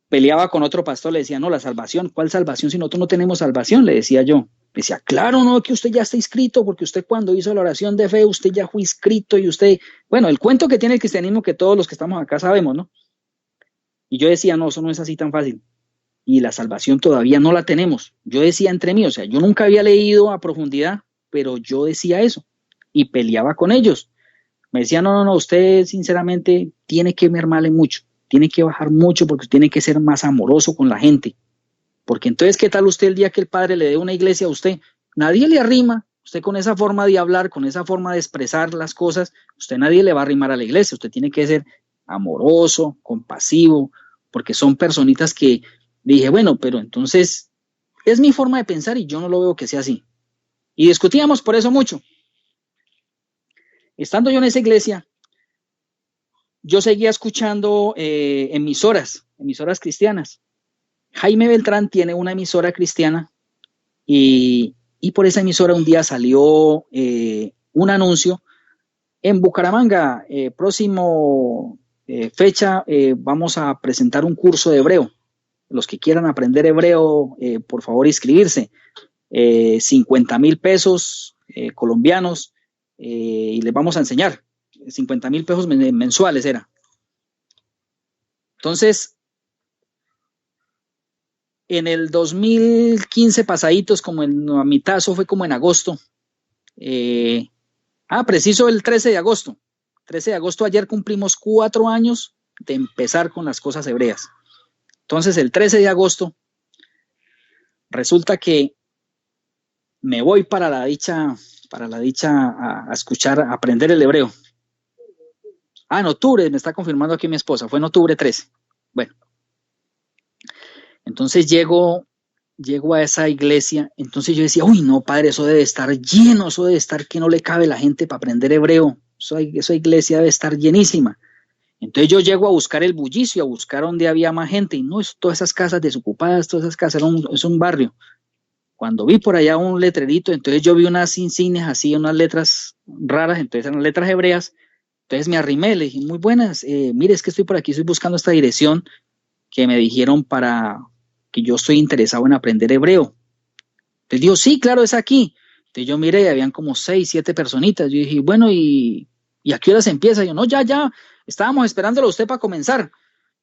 peleaba con otro pastor, le decía, no, la salvación, ¿cuál salvación si nosotros no tenemos salvación? Le decía yo. Me decía, claro, no, que usted ya está inscrito, porque usted cuando hizo la oración de fe, usted ya fue inscrito y usted, bueno, el cuento que tiene el cristianismo que todos los que estamos acá sabemos, ¿no? Y yo decía, no, eso no es así tan fácil. Y la salvación todavía no la tenemos. Yo decía entre mí, o sea, yo nunca había leído a profundidad, pero yo decía eso y peleaba con ellos. Me decía, no, usted sinceramente tiene que mermarle mucho. tiene que bajar mucho porque tiene que ser más amoroso con la gente. Porque entonces, ¿qué tal usted el día que el Padre le dé una iglesia a usted? Nadie le arrima. Usted con esa forma de hablar, con esa forma de expresar las cosas, usted nadie le va a arrimar a la iglesia. Usted tiene que ser amoroso, compasivo, porque son personitas que dije, bueno, pero entonces es mi forma de pensar y yo no lo veo que sea así. Y discutíamos por eso mucho. Estando yo en esa iglesia, yo seguía escuchando emisoras cristianas. Jaime Beltrán tiene una emisora cristiana y por esa emisora un día salió un anuncio en Bucaramanga, próximo fecha, vamos a presentar un curso de hebreo. Los que quieran aprender hebreo, por favor inscribirse. 50,000 pesos colombianos y les vamos a enseñar. 50,000 pesos mensuales era. Entonces, en el 2015 pasaditos, como en a mitad, eso fue como en agosto. Preciso el 13 de agosto. 13 de agosto ayer cumplimos 4 años de empezar con las cosas hebreas. Entonces, el 13 de agosto, resulta que me voy para la dicha a escuchar, a aprender el hebreo. En octubre, me está confirmando aquí mi esposa, fue en octubre 13. Bueno, entonces llego a esa iglesia, entonces yo decía, uy, no, padre, eso debe estar lleno, eso debe estar que no le cabe la gente para aprender hebreo, esa iglesia debe estar llenísima. Entonces yo llego a buscar el bullicio, a buscar donde había más gente, y no, todas esas casas desocupadas, todas esas casas, es un barrio. Cuando vi por allá un letrerito, entonces yo vi unas insignias así, unas letras raras, entonces eran letras hebreas, entonces me arrimé, le dije, muy buenas, mire, es que estoy por aquí, estoy buscando esta dirección que me dijeron para que yo estoy interesado en aprender hebreo. Entonces dijo, sí, claro, es aquí. Entonces yo miré y habían como 6, 7 personitas. Yo dije, bueno, ¿y a qué hora se empieza? Yo, no, ya, estábamos esperándolo a usted para comenzar.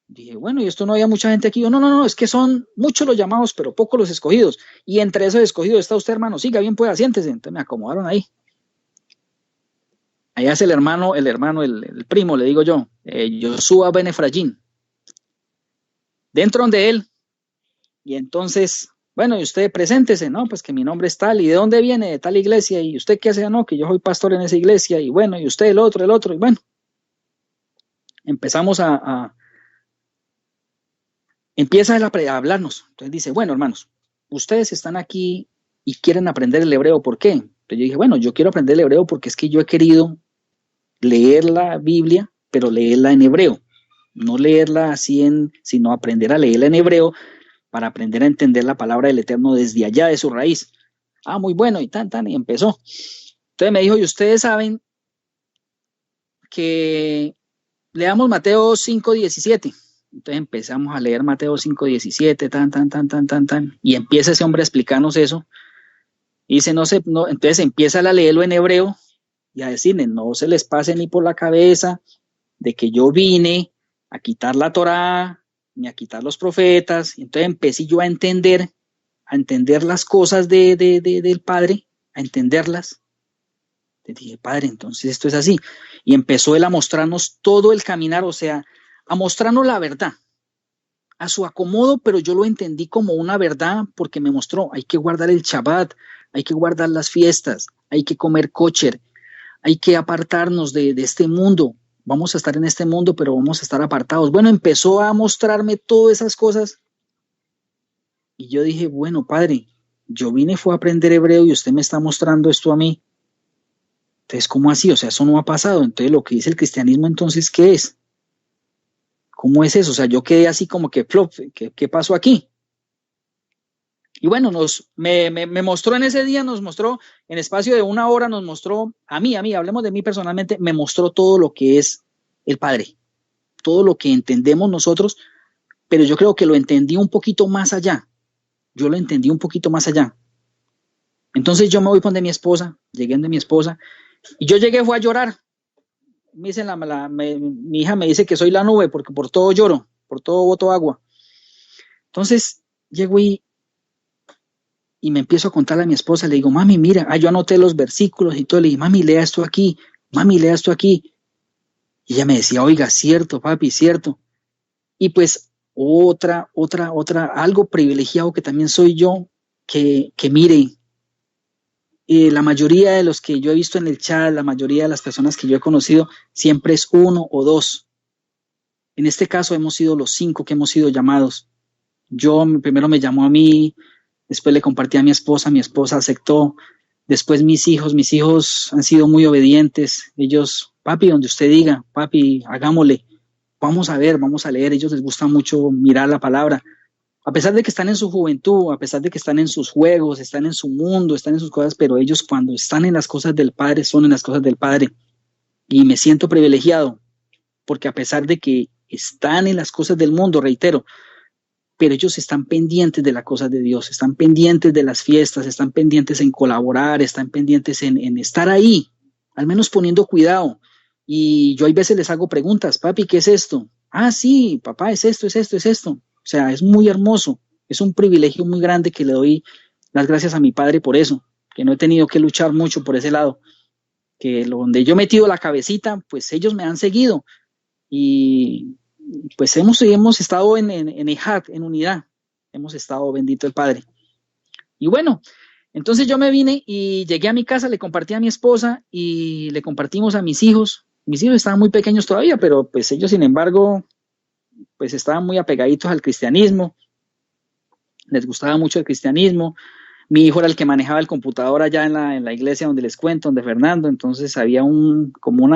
Dije, bueno, y esto no había mucha gente aquí. Yo, no, es que son muchos los llamados, pero pocos los escogidos. Y entre esos escogidos está usted, hermano. Siga bien, pueda, siéntese. Entonces me acomodaron ahí. Allá es el primo, le digo yo, Joshua Ben Efraín. Dentro de él. Y entonces, bueno, y usted preséntese, ¿no? Pues que mi nombre es tal, ¿y de dónde viene? De tal iglesia, ¿y usted qué hace? No, que yo soy pastor en esa iglesia, y bueno, y usted el otro, y bueno. Empezamos empieza él a hablarnos. Entonces dice, bueno, hermanos, ustedes están aquí y quieren aprender el hebreo, ¿por qué? Entonces yo dije, bueno, yo quiero aprender el hebreo porque es que yo he querido leer la Biblia, pero leerla en hebreo. No leerla así sino aprender a leerla en hebreo para aprender a entender la palabra del Eterno desde allá de su raíz. Muy bueno, y y empezó. Entonces me dijo, y ustedes saben que leamos Mateo 5:17. Entonces empezamos a leer Mateo 5:17, y empieza ese hombre a explicarnos eso. Y dice, entonces empieza a leerlo en hebreo y a decirle, no se les pase ni por la cabeza de que yo vine a quitar la Torá, ni a quitar los profetas. Entonces empecé yo a entender las cosas del Padre, a entenderlas. Le dije, Padre, entonces esto es así. Y empezó él a mostrarnos todo el caminar, o sea, a mostrarnos la verdad, a su acomodo, pero yo lo entendí como una verdad porque me mostró, hay que guardar el Shabbat, hay que guardar las fiestas, hay que comer kosher, hay que apartarnos de este mundo. Vamos a estar en este mundo, pero vamos a estar apartados. Bueno, empezó a mostrarme todas esas cosas. Y yo dije, bueno, Padre, yo vine fue a aprender hebreo y usted me está mostrando esto a mí. Entonces, ¿cómo así? O sea, eso no ha pasado. Entonces, lo que dice el cristianismo, entonces, ¿qué es? ¿Cómo es eso? O sea, yo quedé así como que, flop, ¿qué pasó aquí? Y bueno, me mostró en ese día, nos mostró, en espacio de 1 hora, nos mostró, a mí, hablemos de mí personalmente, me mostró todo lo que es el Padre, todo lo que entendemos nosotros, pero yo creo que lo entendí un poquito más allá. Yo lo entendí un poquito más allá. Entonces yo me voy donde mi esposa, llegué donde mi esposa, y yo llegué, fue a llorar. Me dicen mi hija me dice que soy la nube, porque por todo lloro, por todo boto agua. Entonces llego y me empiezo a contarle a mi esposa, le digo, mami, mira, yo anoté los versículos y todo, le dije, mami, lea esto aquí, mami, lea esto aquí. Y ella me decía, oiga, cierto, papi, cierto. Y pues algo privilegiado que también soy yo, que mire, la mayoría de los que yo he visto en el chat, la mayoría de las personas que yo he conocido, siempre es uno o dos. En este caso hemos sido los 5 que hemos sido llamados. Yo primero me llamó a mí, después le compartí a mi esposa aceptó, después mis hijos han sido muy obedientes, ellos, papi, donde usted diga, papi, hagámosle, vamos a ver, vamos a leer, ellos les gusta mucho mirar la palabra, a pesar de que están en su juventud, a pesar de que están en sus juegos, están en su mundo, están en sus cosas, pero ellos cuando están en las cosas del Padre, son en las cosas del Padre, y me siento privilegiado, porque a pesar de que están en las cosas del mundo, reitero, pero ellos están pendientes de las cosas de Dios, están pendientes de las fiestas, están pendientes en colaborar, están pendientes en estar ahí, al menos poniendo cuidado. Y yo hay veces les hago preguntas, papi, ¿qué es esto? Ah, sí, papá, es esto, es esto, es esto. O sea, es muy hermoso, es un privilegio muy grande que le doy las gracias a mi padre por eso, que no he tenido que luchar mucho por ese lado, que donde yo he metido la cabecita, pues ellos me han seguido y pues hemos estado en Ejad, en unidad, hemos estado, bendito el Padre. Y bueno, entonces yo me vine y llegué a mi casa, le compartí a mi esposa y le compartimos a mis hijos. Mis hijos estaban muy pequeños todavía, pero pues ellos, sin embargo, pues estaban muy apegaditos al cristianismo, les gustaba mucho el cristianismo. Mi hijo era el que manejaba el computador allá en la iglesia donde les cuento, donde Fernando, entonces había como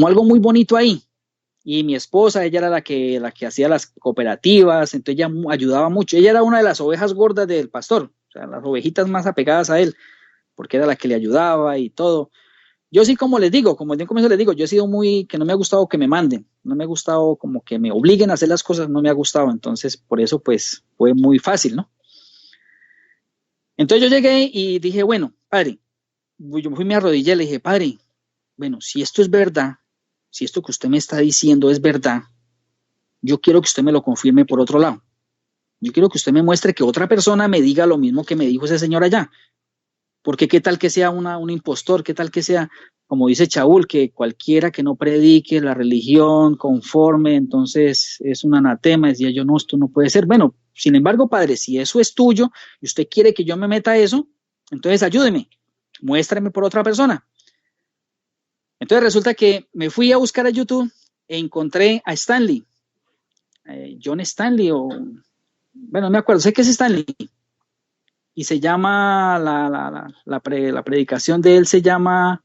algo muy bonito ahí. Y mi esposa, ella era la que hacía las cooperativas, entonces ella ayudaba mucho. Ella era una de las ovejas gordas del pastor, o sea, las ovejitas más apegadas a él, porque era la que le ayudaba y todo. Yo sí, como les digo, como desde un comienzo les digo, yo he sido que no me ha gustado que me manden, no me ha gustado como que me obliguen a hacer las cosas, no me ha gustado, entonces por eso pues fue muy fácil, ¿no? Entonces yo llegué y dije, bueno, padre, yo fui, me arrodillé y le dije, padre, bueno, si esto es verdad, si esto que usted me está diciendo es verdad, yo quiero que usted me lo confirme por otro lado. Yo quiero que usted me muestre que otra persona me diga lo mismo que me dijo ese señor allá. Porque qué tal que sea un impostor, qué tal que sea, como dice Chaúl, que cualquiera que no predique la religión conforme, entonces es un anatema. Decía yo, no, esto no puede ser. Bueno, sin embargo, padre, si eso es tuyo y usted quiere que yo me meta a eso, entonces ayúdeme, muéstrame por otra persona. Entonces resulta que me fui a buscar a YouTube e encontré a Stanley, John Stanley, bueno, no me acuerdo, sé que es Stanley, y se llama, la predicación de él se llama,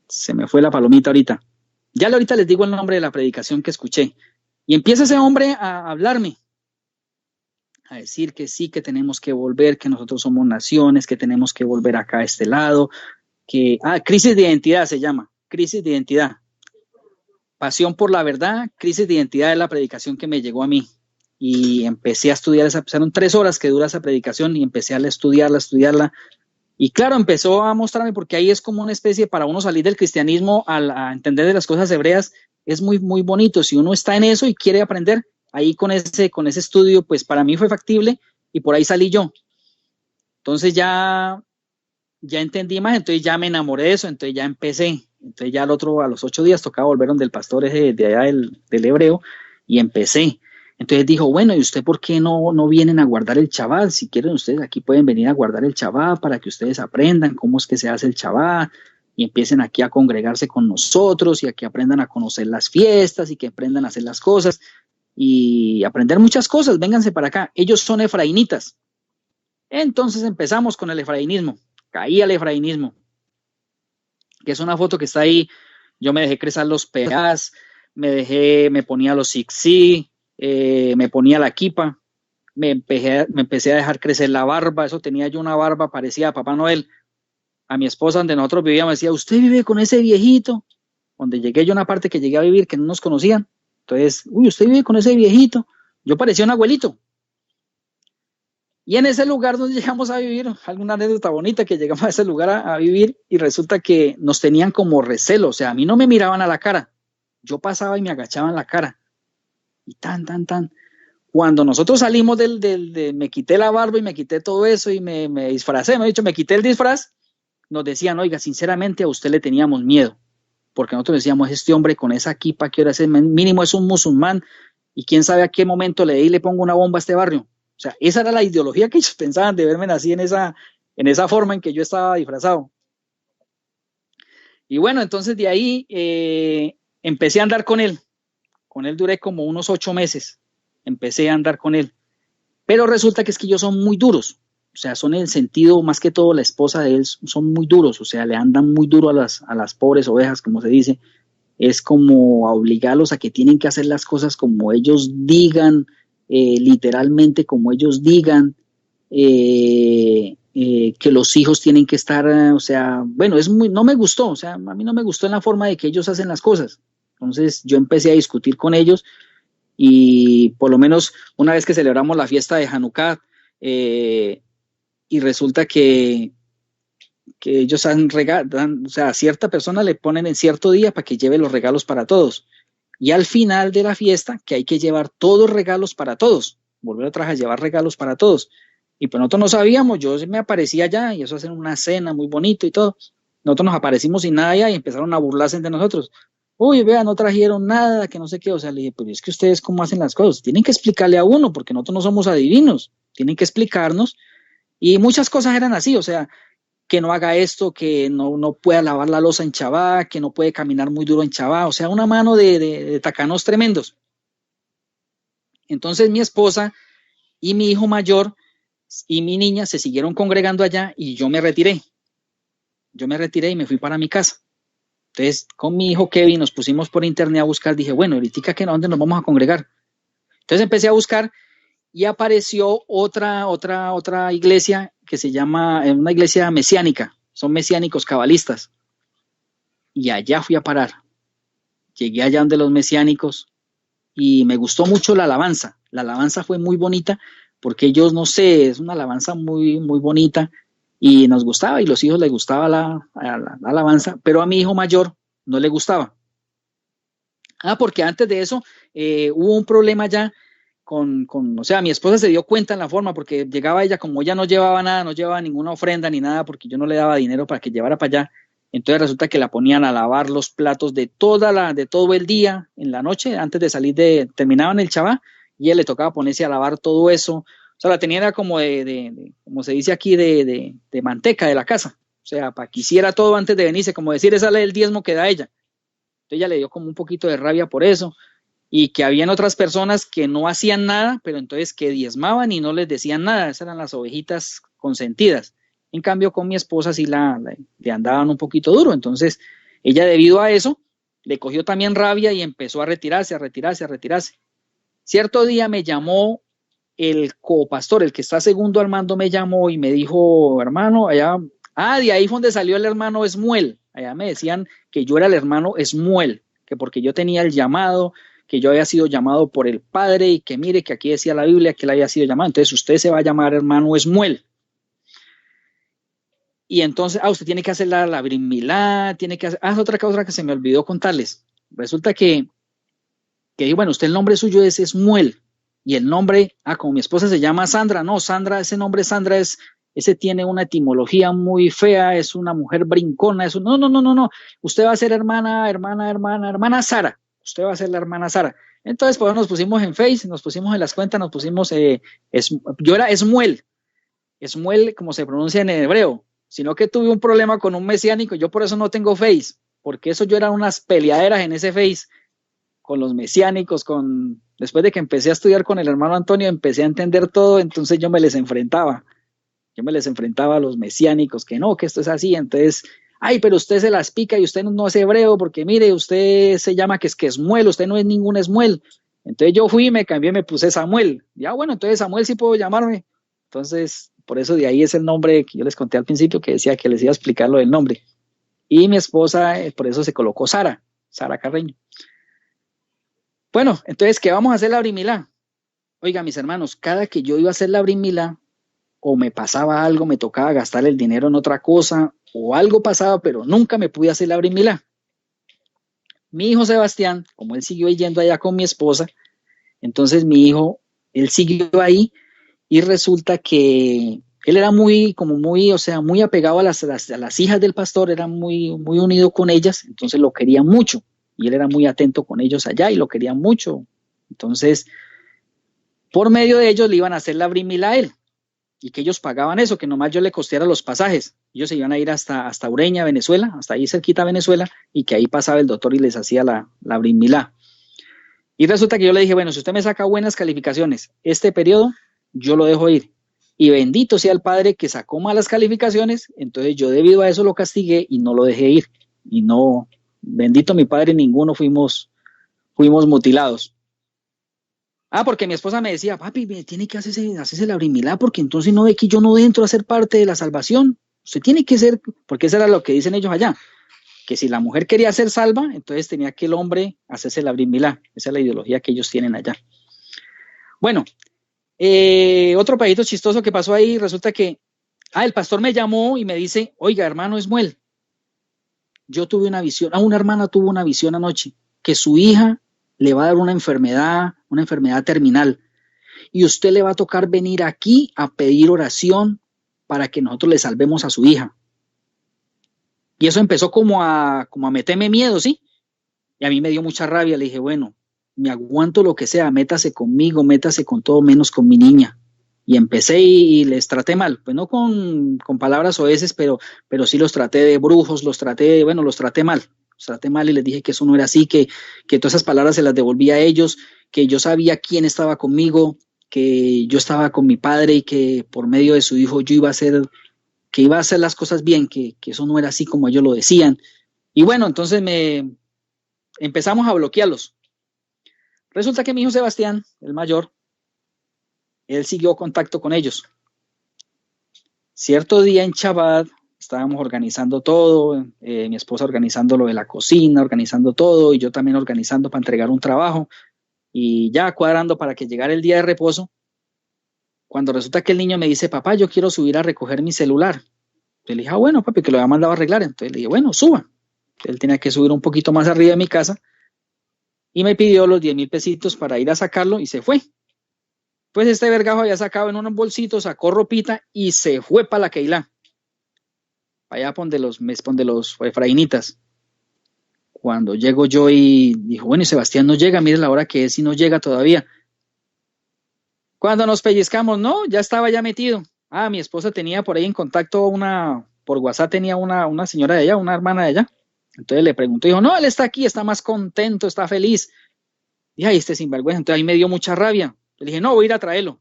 se me fue la palomita ahorita, ya ahorita les digo el nombre de la predicación que escuché, y empieza ese hombre a hablarme, a decir que sí, que tenemos que volver, que nosotros somos naciones, que tenemos que volver acá a este lado, crisis de identidad se llama, crisis de identidad, pasión por la verdad, crisis de identidad es la predicación que me llegó a mí. Y empecé a estudiar fueron 3 horas que dura esa predicación y empecé a estudiarla. Y claro, empezó a mostrarme, porque ahí es como una especie para uno salir del cristianismo a entender de las cosas hebreas, es muy, muy bonito. Si uno está en eso y quiere aprender, ahí con ese estudio, pues para mí fue factible y por ahí salí yo. Entonces ya entendí más, entonces ya me enamoré de eso, entonces ya empecé. Entonces ya a los 8 días tocaba volver donde el pastor es de allá del hebreo y empecé. Entonces dijo, bueno, ¿y usted por qué no vienen a guardar el Shabbat? Si quieren ustedes aquí pueden venir a guardar el Shabbat para que ustedes aprendan cómo es que se hace el Shabbat y empiecen aquí a congregarse con nosotros y aquí aprendan a conocer las fiestas y que aprendan a hacer las cosas y aprender muchas cosas, vénganse para acá. Ellos son efraínitas. Entonces empezamos con el efrainismo, caí al efrainismo, que es una foto que está ahí. Yo me dejé crecer los peás, me ponía los zigzag, me ponía la kipa, me empecé a dejar crecer la barba. Eso tenía yo una barba parecida a Papá Noel. A mi esposa, donde nosotros vivíamos, decía, ¿usted vive con ese viejito? Donde llegué yo, una parte que llegué a vivir que no nos conocían. Entonces, uy, ¿usted vive con ese viejito? Yo parecía un abuelito. Y en ese lugar donde llegamos a vivir, alguna anécdota bonita, que llegamos a ese lugar a vivir y resulta que nos tenían como recelo, o sea, a mí no me miraban a la cara, yo pasaba y me agachaban la cara, y tan. Cuando nosotros salimos me quité la barba y me quité todo eso y me disfracé, me quité el disfraz, nos decían, oiga, sinceramente a usted le teníamos miedo. porque nosotros decíamos, este hombre con esa kipa, que ahora es mínimo es un musulmán, y quién sabe a qué momento le pongo una bomba a este barrio. O sea, esa era la ideología que ellos pensaban de verme así en esa forma en que yo estaba disfrazado. Y bueno, entonces de ahí empecé a andar con él. Con él duré como unos 8 meses. Empecé a andar con él. Pero resulta que es que ellos son muy duros. O sea, son en el sentido, más que todo, la esposa de él son muy duros. O sea, le andan muy duro a las pobres ovejas, como se dice. Es como a obligarlos a que tienen que hacer las cosas como ellos digan, literalmente como ellos digan. Que los hijos tienen que estar, o sea, bueno, no me gustó, o sea, a mí no me gustó en la forma de que ellos hacen las cosas. Entonces yo empecé a discutir con ellos y por lo menos una vez que celebramos la fiesta de Hanukkah y resulta que ellos dan, o sea, a cierta persona le ponen en cierto día para que lleve los regalos para todos. Y al final de la fiesta, que hay que llevar todos regalos para todos, volver atrás a llevar regalos para todos. Y pues nosotros no sabíamos, yo me aparecía allá y eso hacen una cena muy bonito y todo. Nosotros nos aparecimos sin nada allá y empezaron a burlarse entre nosotros. Uy, vea, no trajeron nada, que no sé qué. O sea, le dije, pues es que ustedes cómo hacen las cosas. Tienen que explicarle a uno, porque nosotros no somos adivinos. Tienen que explicarnos. Y muchas cosas eran así, o sea, que no haga esto, que no pueda lavar la loza en Chabá, que no puede caminar muy duro en Chabá. O sea, una mano de tacanos tremendos. Entonces mi esposa y mi hijo mayor y mi niña se siguieron congregando allá y yo me retiré. Yo me retiré y me fui para mi casa. Entonces, con mi hijo Kevin nos pusimos por internet a buscar. Dije, bueno, ahorita que dónde nos vamos a congregar. Entonces empecé a buscar y apareció otra iglesia que se llama, una iglesia mesiánica. Son mesiánicos cabalistas. Y allá fui a parar. Llegué allá donde los mesiánicos y me gustó mucho la alabanza. La alabanza fue muy bonita porque ellos, no sé, es una alabanza muy, muy bonita y nos gustaba y los hijos les gustaba la alabanza, pero a mi hijo mayor no le gustaba. Porque antes de eso hubo un problema ya o sea, mi esposa se dio cuenta en la forma porque llegaba ella, como ella no llevaba nada, no llevaba ninguna ofrenda ni nada porque yo no le daba dinero para que llevara para allá. Entonces resulta que la ponían a lavar los platos de todo el día, en la noche, antes de terminaban el Shabbat, y ella le tocaba ponerse a lavar todo eso. O sea, la tenía como como se dice aquí, de manteca de la casa. O sea, para que hiciera todo antes de venirse, como decir, esa es el diezmo que da ella. Entonces ella le dio como un poquito de rabia por eso, y que habían otras personas que no hacían nada, pero entonces que diezmaban y no les decían nada. Esas eran las ovejitas consentidas. En cambio, con mi esposa sí le andaban un poquito duro. Entonces, ella debido a eso, le cogió también rabia y empezó a retirarse, a retirarse, a retirarse. Cierto día me llamó el copastor, el que está segundo al mando, me llamó y me dijo, hermano, allá, de ahí fue donde salió el hermano Esmuel. Allá me decían que yo era el hermano Esmuel, que porque yo tenía el llamado, que yo había sido llamado por el Padre y que mire que aquí decía la Biblia que él había sido llamado. Entonces usted se va a llamar hermano Esmuel. Y entonces, usted tiene que hacer la Brit Milá, tiene que hacer, otra cosa que se me olvidó contarles. Resulta que bueno, usted el nombre suyo es Esmuel y el nombre, como mi esposa se llama Sandra, no, Sandra, ese nombre Sandra ese tiene una etimología muy fea, es una mujer brincona, no, usted va a ser hermana Sara, usted va a ser la hermana Sara. Entonces, pues nos pusimos en Face, nos pusimos en las cuentas, nos pusimos, yo era Esmuel como se pronuncia en hebreo, sino que tuve un problema con un mesiánico, yo por eso no tengo Face, porque eso yo era unas peleaderas en ese Face, con los mesiánicos, después de que empecé a estudiar con el hermano Antonio, empecé a entender todo, entonces yo me les enfrentaba a los mesiánicos, que no, que esto es así, entonces, pero usted se las pica y usted no es hebreo, porque mire, usted se llama que es Esmuel, usted no es ningún Esmuel. Entonces yo fui, me cambié, me puse Samuel. Ya bueno, entonces Samuel sí puedo llamarme. Entonces, por eso de ahí es el nombre que yo les conté al principio, que decía que les iba a explicar lo del nombre. Y mi esposa, por eso se colocó Sara Carreño. Bueno, entonces, ¿qué vamos a hacer la Brit Milá? Oiga, mis hermanos, cada que yo iba a hacer la Brit Milá, o me pasaba algo, me tocaba gastar el dinero en otra cosa, o algo pasaba, pero nunca me pude hacer la Brit Milá. Mi hijo Sebastián, como él siguió yendo allá con mi esposa, entonces mi hijo, él siguió ahí y resulta que él era o sea, muy apegado a las hijas del pastor, era muy, muy unido con ellas, entonces lo quería mucho. Y él era muy atento con ellos allá y lo quería mucho. Entonces, por medio de ellos le iban a hacer la brit milá a él y que ellos pagaban eso, que nomás yo le costeara los pasajes. Ellos se iban a ir hasta Ureña, Venezuela, hasta ahí cerquita a Venezuela, y que ahí pasaba el doctor y les hacía la brit milá. Y resulta que yo le dije, bueno, si usted me saca buenas calificaciones este periodo, yo lo dejo ir. Y bendito sea el padre que sacó malas calificaciones, entonces yo debido a eso lo castigué y no lo dejé ir. Y no, bendito mi padre, ninguno fuimos mutilados. Porque mi esposa me decía, papi, me tiene que hacerse la brit milá, porque entonces no ve que yo no entro a ser parte de la salvación. Usted tiene que ser, porque eso era lo que dicen ellos allá, que si la mujer quería ser salva, entonces tenía que el hombre hacerse la brit milá. Esa es la ideología que ellos tienen allá. Bueno, otro pedacito chistoso que pasó ahí, resulta que, el pastor me llamó y me dice, oiga, hermano Esmuel, yo tuve una visión, una hermana tuvo una visión anoche, que su hija le va a dar una enfermedad terminal, y usted le va a tocar venir aquí a pedir oración para que nosotros le salvemos a su hija. Y eso empezó como a meterme miedo, ¿sí? Y a mí me dio mucha rabia, le dije, bueno, me aguanto lo que sea, métase conmigo, métase con todo menos con mi niña. Y empecé y les traté mal, pues no con palabras oeces, pero sí los traté de brujos, los traté mal. Los traté mal y les dije que eso no era así, que todas esas palabras se las devolvía a ellos, que yo sabía quién estaba conmigo, que yo estaba con mi padre y que por medio de su hijo yo iba a hacer las cosas bien, que eso no era así como ellos lo decían. Y bueno, entonces empezamos a bloquearlos. Resulta que mi hijo Sebastián, el mayor, él siguió contacto con ellos. Cierto día en Chabad estábamos organizando todo, mi esposa organizando lo de la cocina, organizando todo, y yo también organizando para entregar un trabajo, y ya cuadrando para que llegara el día de reposo, cuando resulta que el niño me dice, papá, yo quiero subir a recoger mi celular. Entonces le dije, bueno, papi, que lo había mandado a arreglar. Entonces le dije, bueno, suba. Entonces él tenía que subir un poquito más arriba de mi casa, y me pidió los 10,000 pesitos para ir a sacarlo, y se fue. Pues este vergajo había sacado en unos bolsitos, sacó ropita y se fue para la Keilah, allá donde los efraínitas. Cuando llego yo y dijo, bueno, y Sebastián no llega, mire la hora que es y no llega todavía. Cuando nos pellizcamos, no, ya estaba ya metido. Mi esposa tenía por ahí en contacto por WhatsApp tenía una señora de allá, una hermana de allá. Entonces le preguntó, dijo, no, él está aquí, está más contento, está feliz. Y ahí este sinvergüenza, entonces ahí me dio mucha rabia. Le dije, no, voy a ir a traerlo.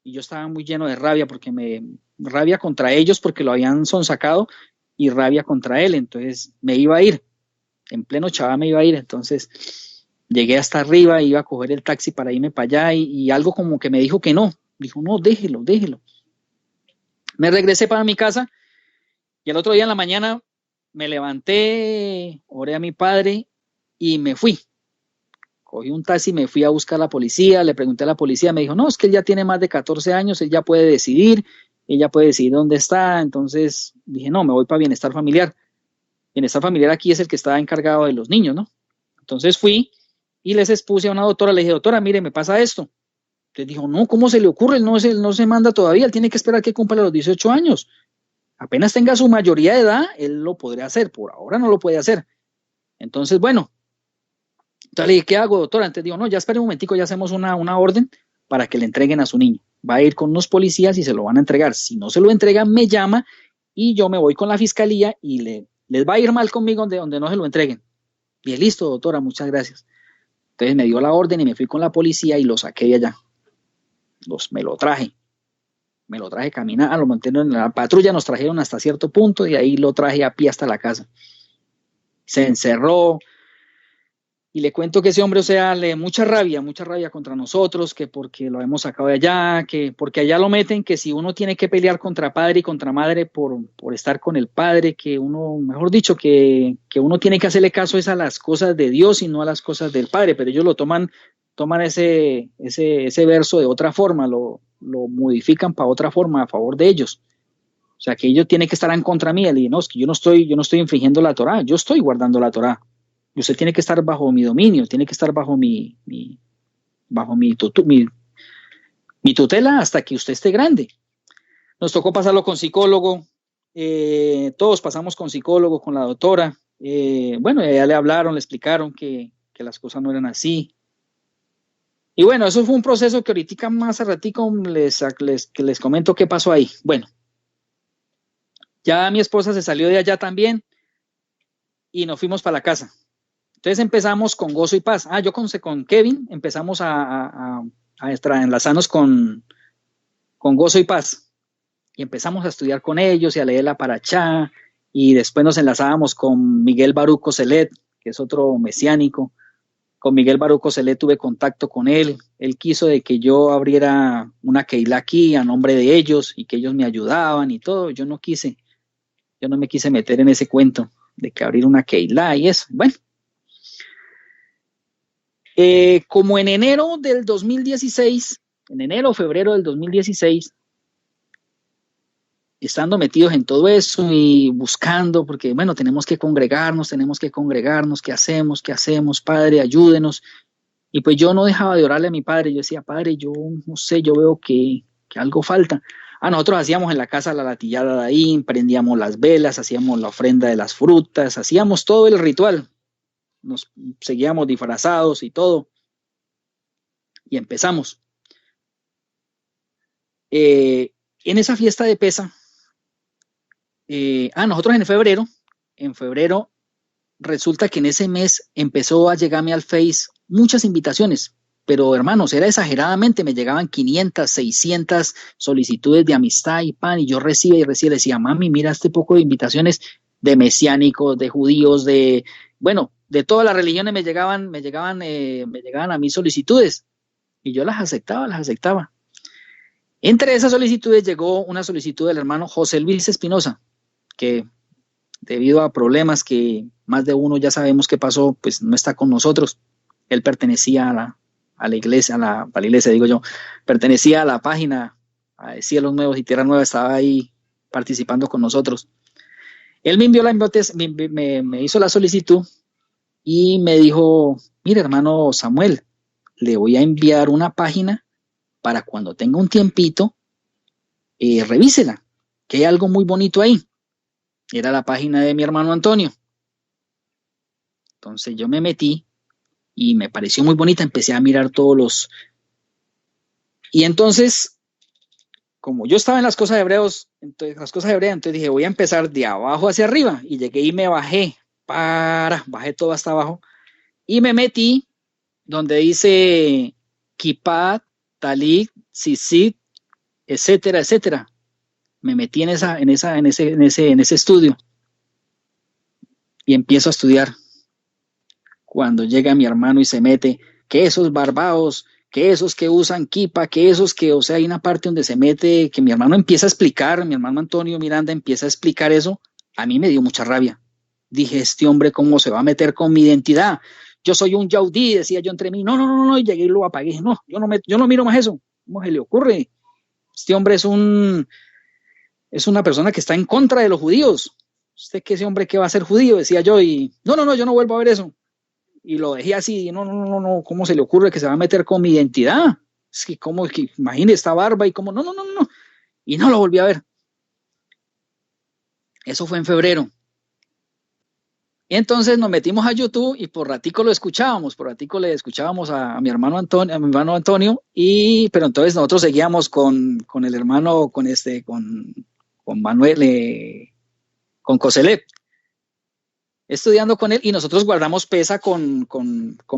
Y yo estaba muy lleno de rabia rabia contra ellos porque lo habían sonsacado y rabia contra él, entonces me iba a ir, en pleno Chabá me iba a ir, entonces llegué hasta arriba, iba a coger el taxi para irme para allá y algo como que me dijo que no, dijo no, déjelo. Me regresé para mi casa y el otro día en la mañana me levanté, oré a mi padre y me fui. Cogí un taxi, me fui a buscar a la policía, le pregunté a la policía, me dijo, no, es que él ya tiene más de 14 años, él ya puede decidir, ella puede decidir dónde está, entonces dije, no, me voy para Bienestar Familiar. Bienestar Familiar aquí es el que está encargado de los niños, ¿no? Entonces fui y les expuse a una doctora, le dije, doctora, mire, me pasa esto. Entonces dijo, no, ¿cómo se le ocurre? Él no se manda todavía, él tiene que esperar que cumpla los 18 años. Apenas tenga su mayoría de edad, él lo podría hacer, por ahora no lo puede hacer. Entonces, bueno, entonces le dije, ¿qué hago, doctora? Entonces digo, no, ya espere un momentico, ya hacemos una orden para que le entreguen a su niño. Va a ir con unos policías y se lo van a entregar. Si no se lo entregan, me llama y yo me voy con la fiscalía y les va a ir mal conmigo donde no se lo entreguen. Bien, listo, doctora, muchas gracias. Entonces me dio la orden y me fui con la policía y lo saqué de allá. Me lo traje caminando, lo monté en la patrulla, nos trajeron hasta cierto punto y ahí lo traje a pie hasta la casa. Se encerró. Y le cuento que ese hombre, o sea, le mucha rabia contra nosotros, que porque lo hemos sacado de allá, que porque allá lo meten, que si uno tiene que pelear contra padre y contra madre por estar con el padre, que uno, mejor dicho, que uno tiene que hacerle caso es a las cosas de Dios y no a las cosas del padre, pero ellos lo toman ese verso de otra forma, lo modifican para otra forma a favor de ellos. O sea, que ellos tienen que estar en contra mía. Le dije, no, es que yo no estoy infringiendo la Torá, yo estoy guardando la Torá. Y usted tiene que estar bajo mi dominio, tiene que estar bajo mi tutela hasta que usted esté grande. Nos tocó pasarlo con psicólogo, todos pasamos con psicólogo, con la doctora. Bueno, ya le hablaron, le explicaron que las cosas no eran así. Y bueno, eso fue un proceso que ahorita más a ratico les comento qué pasó ahí. Bueno, ya mi esposa se salió de allá también y nos fuimos para la casa. Entonces empezamos con gozo y paz. Yo con Kevin empezamos a enlazarnos con gozo y paz. Y empezamos a estudiar con ellos y a leer la Parachá. Y después nos enlazábamos con Miguel Baruch Koselet, que es otro mesiánico. Con Miguel Baruch Koselet tuve contacto con él. Él quiso de que yo abriera una keila aquí a nombre de ellos y que ellos me ayudaban y todo. Yo no me quise meter en ese cuento de que abrir una keila y eso. Bueno, como en enero del 2016, en enero o febrero del 2016, estando metidos en todo eso y buscando, porque bueno, tenemos que congregarnos, ¿qué hacemos, Padre, ayúdenos? Y pues yo no dejaba de orarle a mi padre, yo decía, Padre, yo no sé, yo veo que algo falta. Nosotros hacíamos en la casa la latillada de ahí, prendíamos las velas, hacíamos la ofrenda de las frutas, hacíamos todo el ritual, nos seguíamos disfrazados y todo, y empezamos. En esa fiesta de Pesa, nosotros en febrero resulta que en ese mes empezó a llegarme al Face muchas invitaciones, pero hermanos, era exageradamente, me llegaban 500, 600 solicitudes de amistad y pan, y yo recibía y recibía, decía, mami, mira este poco de invitaciones de mesiánicos, de judíos, bueno, de todas las religiones me llegaban a mí solicitudes, y yo las aceptaba. Entre esas solicitudes llegó una solicitud del hermano José Luis Espinosa, que debido a problemas que más de uno ya sabemos qué pasó, pues no está con nosotros. Él pertenecía a la iglesia, pertenecía a la página a Cielos Nuevos y Tierra Nueva, estaba ahí participando con nosotros. Él me envió me hizo la solicitud y me dijo, mire hermano Samuel, le voy a enviar una página para cuando tenga un tiempito, revísela, que hay algo muy bonito ahí. Era la página de mi hermano Antonio. Entonces yo me metí y me pareció muy bonita, empecé a mirar Y entonces, como yo estaba en las cosas de hebreos, entonces dije, voy a empezar de abajo hacia arriba, y llegué y me bajé todo hasta abajo, y me metí donde dice Kippah, Talit, Tzitzit, etcétera, etcétera. Me metí en ese estudio y empiezo a estudiar. Cuando llega mi hermano y se mete, que esos barbados, que esos que usan kipa, que esos que, o sea, hay una parte donde se mete, que mi hermano empieza a explicar, mi hermano Antonio Miranda empieza a explicar eso, a mí me dio mucha rabia. Dije, este hombre, ¿cómo se va a meter con mi identidad? Yo soy un yaudí, decía yo entre mí, no, y llegué y lo apagué, no, yo no miro más eso, ¿cómo se le ocurre? Este hombre es una persona que está en contra de los judíos. ¿Usted qué ese hombre que va a ser judío? Decía yo, y no, yo no vuelvo a ver eso. Y lo dejé así, no, ¿cómo se le ocurre que se va a meter con mi identidad? Es que, ¿cómo? Que imagine esta barba y cómo, no. Y no lo volví a ver. Eso fue en febrero. Y entonces nos metimos a YouTube y por ratico le escuchábamos a mi hermano Antonio, pero entonces nosotros seguíamos con el hermano, con Manuel, con Coselet, estudiando con él, y nosotros guardamos pesa con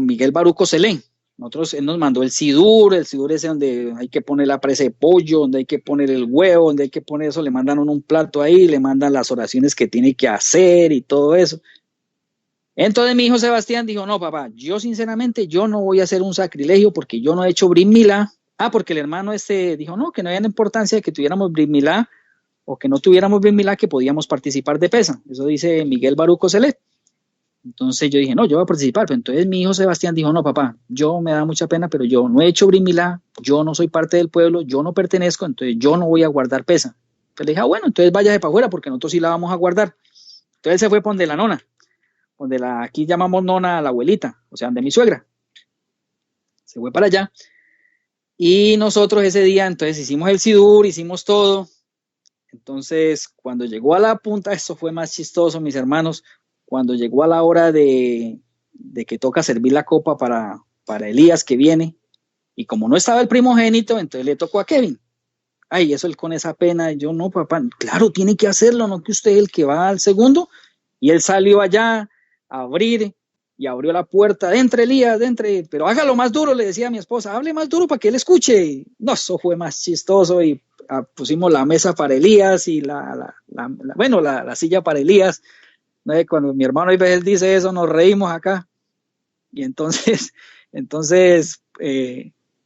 Miguel Baruch Koselé. Él nos mandó el sidur es donde hay que poner la presa de pollo, donde hay que poner el huevo, donde hay que poner eso, le mandan un plato ahí, le mandan las oraciones que tiene que hacer y todo eso. Entonces mi hijo Sebastián dijo, no papá, yo sinceramente yo no voy a hacer un sacrilegio porque yo no he hecho Brit Milá. Porque el hermano dijo no, que no había importancia de que tuviéramos Brit Milá o que no tuviéramos Brit Milá, que podíamos participar de pesa. Eso dice Miguel Baruch Koselé. Entonces yo dije, no, yo voy a participar. Pero entonces mi hijo Sebastián dijo, no papá, yo me da mucha pena, pero yo no he hecho Brit Milá, yo no soy parte del pueblo, yo no pertenezco, entonces yo no voy a guardar pesa. Entonces le dije, bueno, entonces váyase para afuera porque nosotros sí la vamos a guardar. Entonces él se fue por donde la nona, aquí llamamos nona a la abuelita, o sea, donde mi suegra. Se fue para allá. Y nosotros ese día, entonces hicimos el sidur, hicimos todo. Entonces, cuando llegó a la punta, esto fue más chistoso, mis hermanos, cuando llegó a la hora de que toca servir la copa para Elías que viene, y como no estaba el primogénito, entonces le tocó a Kevin. Ay, eso él con esa pena, yo no, papá, claro, tiene que hacerlo, no que usted es el que va al segundo. Y él salió allá a abrir y abrió la puerta, entre Elías, entre, pero hágalo más duro, le decía a mi esposa, hable más duro para que él escuche. No, eso fue más chistoso y pusimos la mesa para Elías y la silla para Elías. ¿No? Cuando mi hermano él dice eso, nos reímos acá. Y entonces,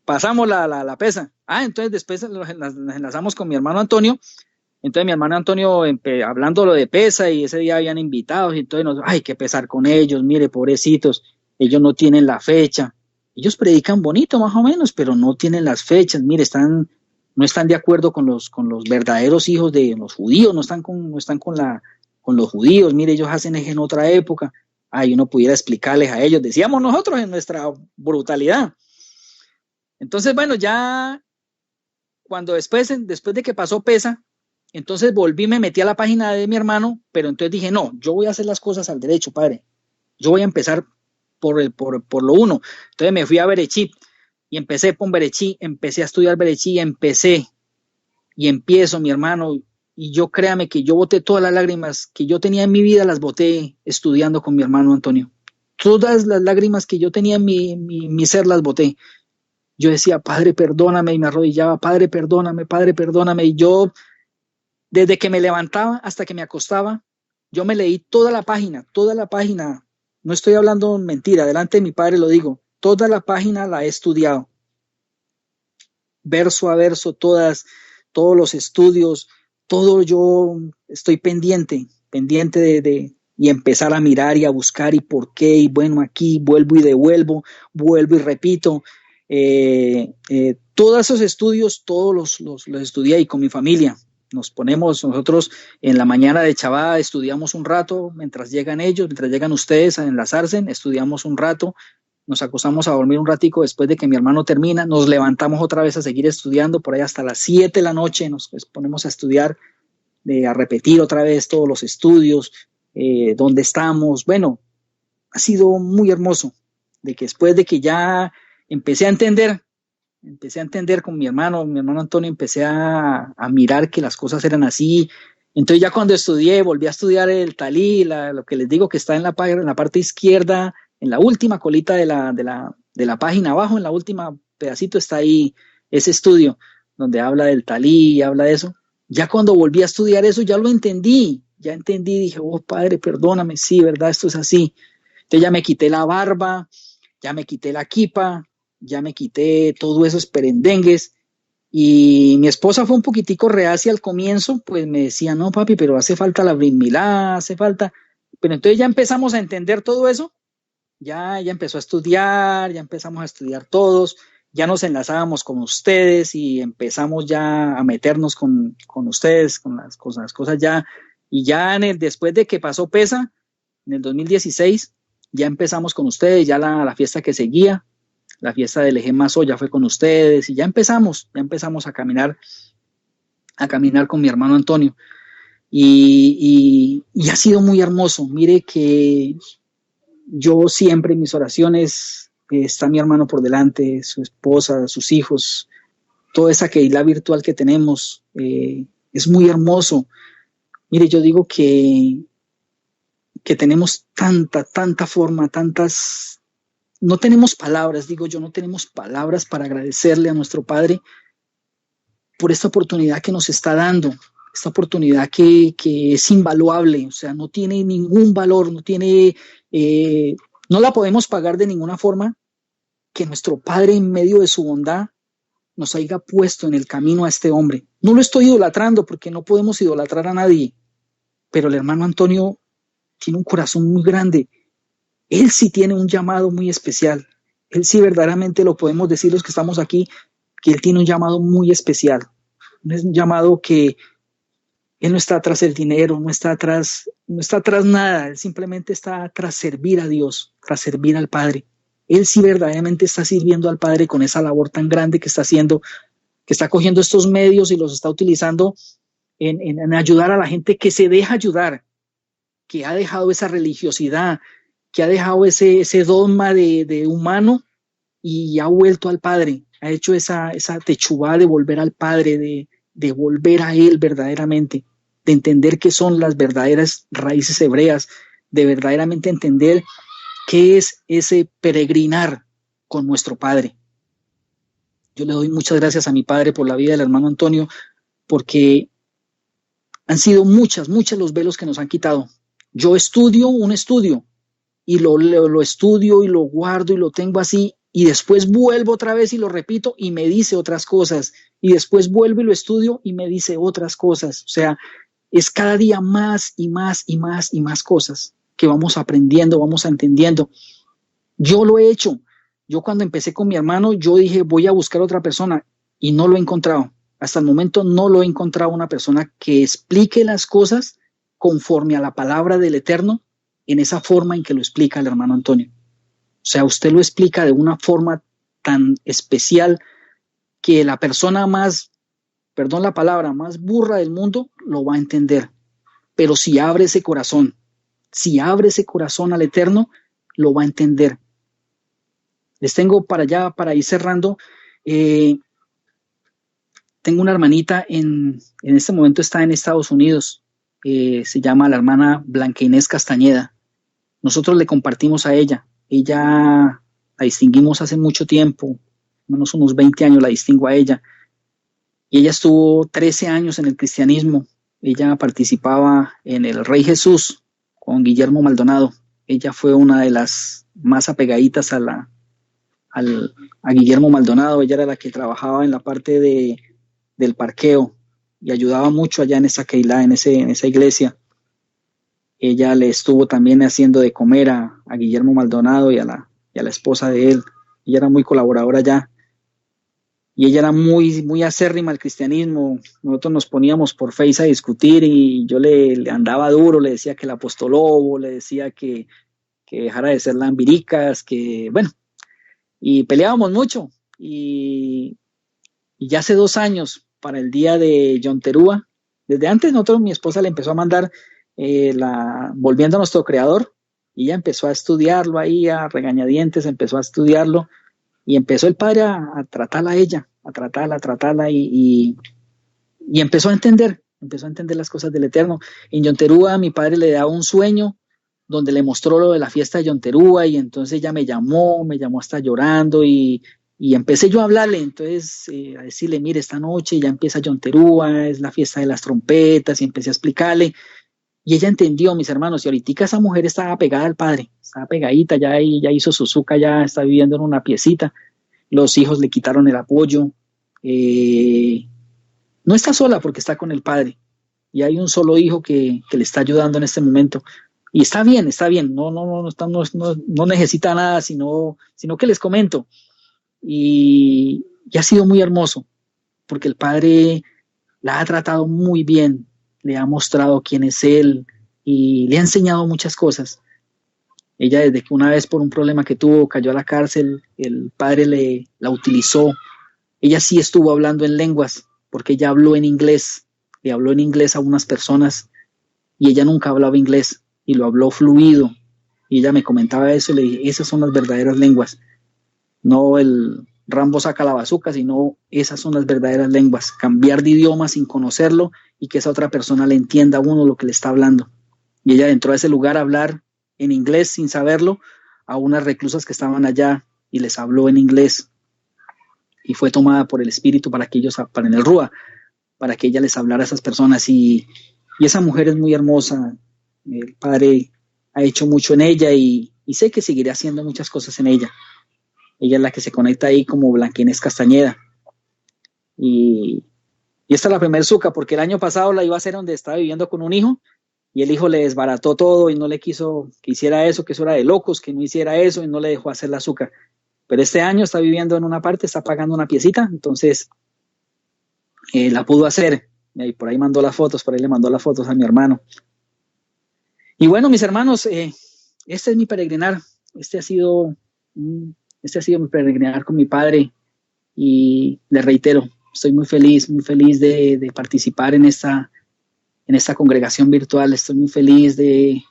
pasamos la pesa. Entonces después nos enlazamos con mi hermano Antonio. Entonces mi hermano Antonio, hablando lo de pesa, y ese día habían invitados, y entonces hay que pesar con ellos, mire, pobrecitos, ellos no tienen la fecha. Ellos predican bonito más o menos, pero no tienen las fechas, mire, no están de acuerdo con los verdaderos hijos de los judíos, no están con los judíos, mire, ellos hacen eso en otra época. Uno pudiera explicarles a ellos, decíamos nosotros en nuestra brutalidad. Entonces, bueno, ya cuando después de que pasó pesa, entonces volví, me metí a la página de mi hermano, pero entonces dije, no, yo voy a hacer las cosas al derecho, padre. Yo voy a empezar por lo uno. Entonces me fui a Berechí y empecé con Berechí, empecé a estudiar Berechí, empiezo, mi hermano, y yo créame que yo boté todas las lágrimas que yo tenía en mi vida, las boté estudiando con mi hermano Antonio. Todas las lágrimas que yo tenía en mi ser las boté. Yo decía, Padre, perdóname, y me arrodillaba, Padre, perdóname, y yo, desde que me levantaba hasta que me acostaba, yo me leí toda la página, no estoy hablando mentira, delante de mi padre lo digo, toda la página la he estudiado, verso a verso, todos los estudios, todo yo estoy pendiente y empezar a mirar y a buscar y por qué, y bueno, aquí vuelvo y devuelvo, vuelvo y repito, todos esos estudios, todos los estudié y con mi familia. Nos ponemos nosotros en la mañana de Chabá, estudiamos un rato, mientras llegan ellos, mientras llegan ustedes a enlazarse, estudiamos un rato, nos acostamos a dormir un ratico después de que mi hermano termina, nos levantamos otra vez a seguir estudiando, por ahí hasta las 7 de la noche nos ponemos a estudiar, a repetir otra vez todos los estudios, dónde estamos. Bueno, ha sido muy hermoso, de que después de que ya empecé a entender con mi hermano Antonio, empecé a mirar que las cosas eran así. Entonces ya cuando volví a estudiar el talí, lo que les digo que está en la parte izquierda, en la última colita de la página abajo, en la última pedacito está ahí ese estudio donde habla del talí, habla de eso. Ya cuando volví a estudiar eso, ya lo entendí, dije, oh Padre, perdóname, sí, verdad, esto es así. Entonces ya me quité la barba, ya me quité la kipa, ya me quité todos esos perendengues, y mi esposa fue un poquitico reacia al comienzo, pues me decía, no papi, pero hace falta la Brit Milá, hace falta, pero entonces ya empezamos a entender todo eso, ya empezó a estudiar, ya empezamos a estudiar todos, ya nos enlazábamos con ustedes y empezamos ya a meternos con ustedes, con las cosas ya, y ya después de que pasó PESA, en el 2016, ya empezamos con ustedes, ya la fiesta que seguía, la fiesta del Eje Mazo ya fue con ustedes, y ya empezamos a caminar con mi hermano Antonio, y ha sido muy hermoso. Mire que yo siempre en mis oraciones está mi hermano por delante, su esposa, sus hijos, toda esa Keilah virtual que tenemos, es muy hermoso. Mire, yo digo que tenemos tanta forma, no tenemos palabras, no tenemos palabras para agradecerle a nuestro Padre por esta oportunidad que nos está dando, esta oportunidad que es invaluable, o sea, no tiene ningún valor, no la podemos pagar de ninguna forma, que nuestro Padre en medio de su bondad nos haya puesto en el camino a este hombre. No lo estoy idolatrando porque no podemos idolatrar a nadie, pero el hermano Antonio tiene un corazón muy grande. Él sí tiene un llamado muy especial. Él sí verdaderamente lo podemos decir los que estamos aquí, que él tiene un llamado muy especial. Es un llamado que él no está tras el dinero, no está tras nada. Él simplemente está tras servir a Dios, tras servir al Padre. Él sí verdaderamente está sirviendo al Padre con esa labor tan grande que está haciendo, que está cogiendo estos medios y los está utilizando en ayudar a la gente que se deja ayudar, que ha dejado esa religiosidad, que ha dejado ese dogma de humano y ha vuelto al Padre, ha hecho esa techubá de volver al Padre, de volver a Él verdaderamente, de entender qué son las verdaderas raíces hebreas, de verdaderamente entender qué es ese peregrinar con nuestro Padre. Yo le doy muchas gracias a mi Padre por la vida del hermano Antonio, porque han sido muchas los velos que nos han quitado. Yo estudio un estudio y lo estudio y lo guardo y lo tengo así, y después vuelvo otra vez y lo repito y me dice otras cosas, y después vuelvo y lo estudio y me dice otras cosas. O sea, es cada día más y más y más y más cosas que vamos aprendiendo, vamos entendiendo. Yo lo he hecho. Yo cuando empecé con mi hermano, yo dije, voy a buscar otra persona y no lo he encontrado. Hasta el momento no lo he encontrado una persona que explique las cosas conforme a la palabra del Eterno en esa forma en que lo explica el hermano Antonio. O sea, usted lo explica de una forma tan especial que la persona más, perdón la palabra, más burra del mundo lo va a entender. Pero si abre ese corazón al Eterno, lo va a entender. Les tengo para ir cerrando, tengo una hermanita en este momento está en Estados Unidos, se llama la hermana Blanca Inés Castañeda. Nosotros le compartimos a ella la distinguimos hace mucho tiempo, menos unos 20 años la distingo a ella, y ella estuvo 13 años en el cristianismo. Ella participaba en el Rey Jesús con Guillermo Maldonado. Ella fue una de las más apegaditas a Guillermo Maldonado. Ella era la que trabajaba en la parte del parqueo y ayudaba mucho allá en esa keilá, en esa iglesia. Ella le estuvo también haciendo de comer a Guillermo Maldonado y a la esposa de él. Ella era muy colaboradora allá. Y ella era muy acérrima al cristianismo. Nosotros nos poníamos por Face a discutir y yo le andaba duro, le decía que el apostolobo, le decía que dejara de ser lambiricas, que bueno, y peleábamos mucho. Y ya hace 2 años, para el día de Yom Teruah, desde antes nosotros, mi esposa le empezó a mandar Volviendo a Nuestro Creador, y ella empezó a estudiarlo ahí a regañadientes, empezó a estudiarlo, y empezó el padre a tratarla a ella, a tratarla, y empezó a entender las cosas del Eterno. En Yom Teruah mi padre le daba un sueño donde le mostró lo de la fiesta de Yom Teruah, y entonces ella me llamó hasta llorando, y empecé yo a hablarle, entonces a decirle, mire, esta noche ya empieza Yom Teruah, es la fiesta de las trompetas, y empecé a explicarle, y ella entendió, mis hermanos, y ahorita esa mujer estaba pegada al padre, estaba pegadita, ya hizo su zuca, ya está viviendo en una piecita, los hijos le quitaron el apoyo, no está sola porque está con el padre, y hay un solo hijo que le está ayudando en este momento, y está bien, no necesita nada, sino que les comento, y ha sido muy hermoso, porque el padre la ha tratado muy bien, le ha mostrado quién es él y le ha enseñado muchas cosas. Ella, desde que una vez por un problema que tuvo cayó a la cárcel, el padre la utilizó. Ella sí estuvo hablando en lenguas, porque ella habló en inglés, le habló en inglés a unas personas y ella nunca hablaba inglés y lo habló fluido. Y ella me comentaba eso y le dije, esas son las verdaderas lenguas, no el Rambo saca la bazuca, sino esas son las verdaderas lenguas, cambiar de idioma sin conocerlo y que esa otra persona le entienda a uno lo que le está hablando. Y ella entró a ese lugar a hablar en inglés sin saberlo a unas reclusas que estaban allá y les habló en inglés, y fue tomada por el Espíritu para en el Rúa, para que ella les hablara a esas personas, y esa mujer es muy hermosa. El Padre ha hecho mucho en ella y sé que seguirá haciendo muchas cosas en ella. Ella es la que se conecta ahí como Blanca Inés Castañeda. Y esta es la primer zuca, porque el año pasado la iba a hacer donde estaba viviendo con un hijo, y el hijo le desbarató todo y no le quiso que hiciera eso, que eso era de locos, que no hiciera eso, y no le dejó hacer la azúcar. Pero este año está viviendo en una parte, está pagando una piecita, entonces la pudo hacer. Y por ahí mandó las fotos, por ahí le mandó las fotos a mi hermano. Y bueno, mis hermanos, este es mi peregrinar. Este ha sido mi peregrinar con mi padre, y les reitero, estoy muy feliz de participar en esta en esta congregación virtual. Estoy muy feliz de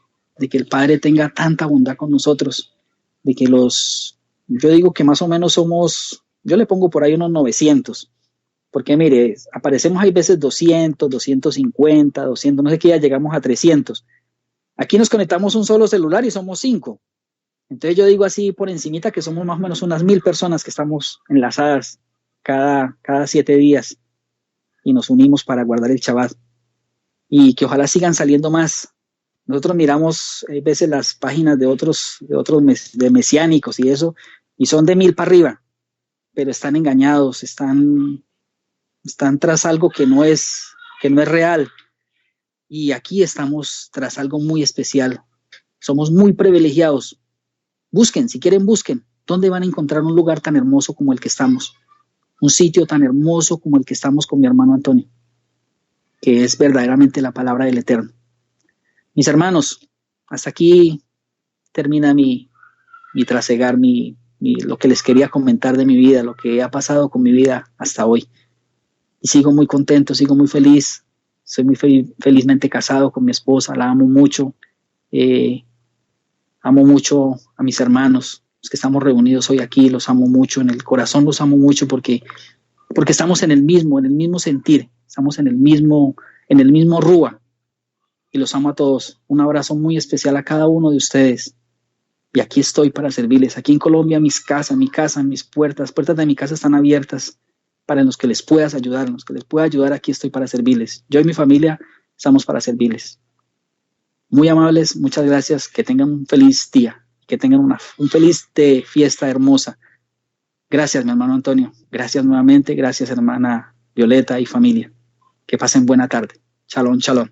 que el Padre tenga tanta bondad con nosotros, de que yo digo que más o menos somos, yo le pongo por ahí unos 900, porque mire, aparecemos hay veces 200, 250, 200, no sé qué, ya llegamos a 300. Aquí nos conectamos un solo celular y somos 5. Entonces yo digo así por encimita que somos más o menos unas 1000 personas que estamos enlazadas cada 7 días y nos unimos para guardar el Shabbat. Y que ojalá sigan saliendo más. Nosotros miramos a veces las páginas de otros de mesiánicos y eso, y son de 1000 para arriba, pero están engañados, están tras algo que no es real. Y aquí estamos tras algo muy especial. Somos muy privilegiados. Busquen, si quieren, busquen. ¿Dónde van a encontrar un lugar tan hermoso como el que estamos? Un sitio tan hermoso como el que estamos con mi hermano Antonio, que es verdaderamente la palabra del Eterno. Mis hermanos, hasta aquí termina mi trasegar, lo que les quería comentar de mi vida, lo que ha pasado con mi vida hasta hoy. Y sigo muy contento, sigo muy feliz. Soy muy felizmente casado con mi esposa, la amo mucho. Amo mucho a mis hermanos, los que estamos reunidos hoy aquí, los amo mucho, en el corazón los amo mucho porque estamos en el mismo sentir, estamos en el mismo rúa, y los amo a todos. Un abrazo muy especial a cada uno de ustedes. Y aquí estoy para servirles. Aquí en Colombia, mi casa, mis puertas de mi casa están abiertas para los que les puedas ayudar, los que les pueda ayudar, aquí estoy para servirles. Yo y mi familia estamos para servirles. Muy amables, muchas gracias, que tengan un feliz día, que tengan un feliz fiesta hermosa. Gracias, mi hermano Antonio, gracias nuevamente, gracias hermana Violeta y familia. Que pasen buena tarde. Shalom, shalom.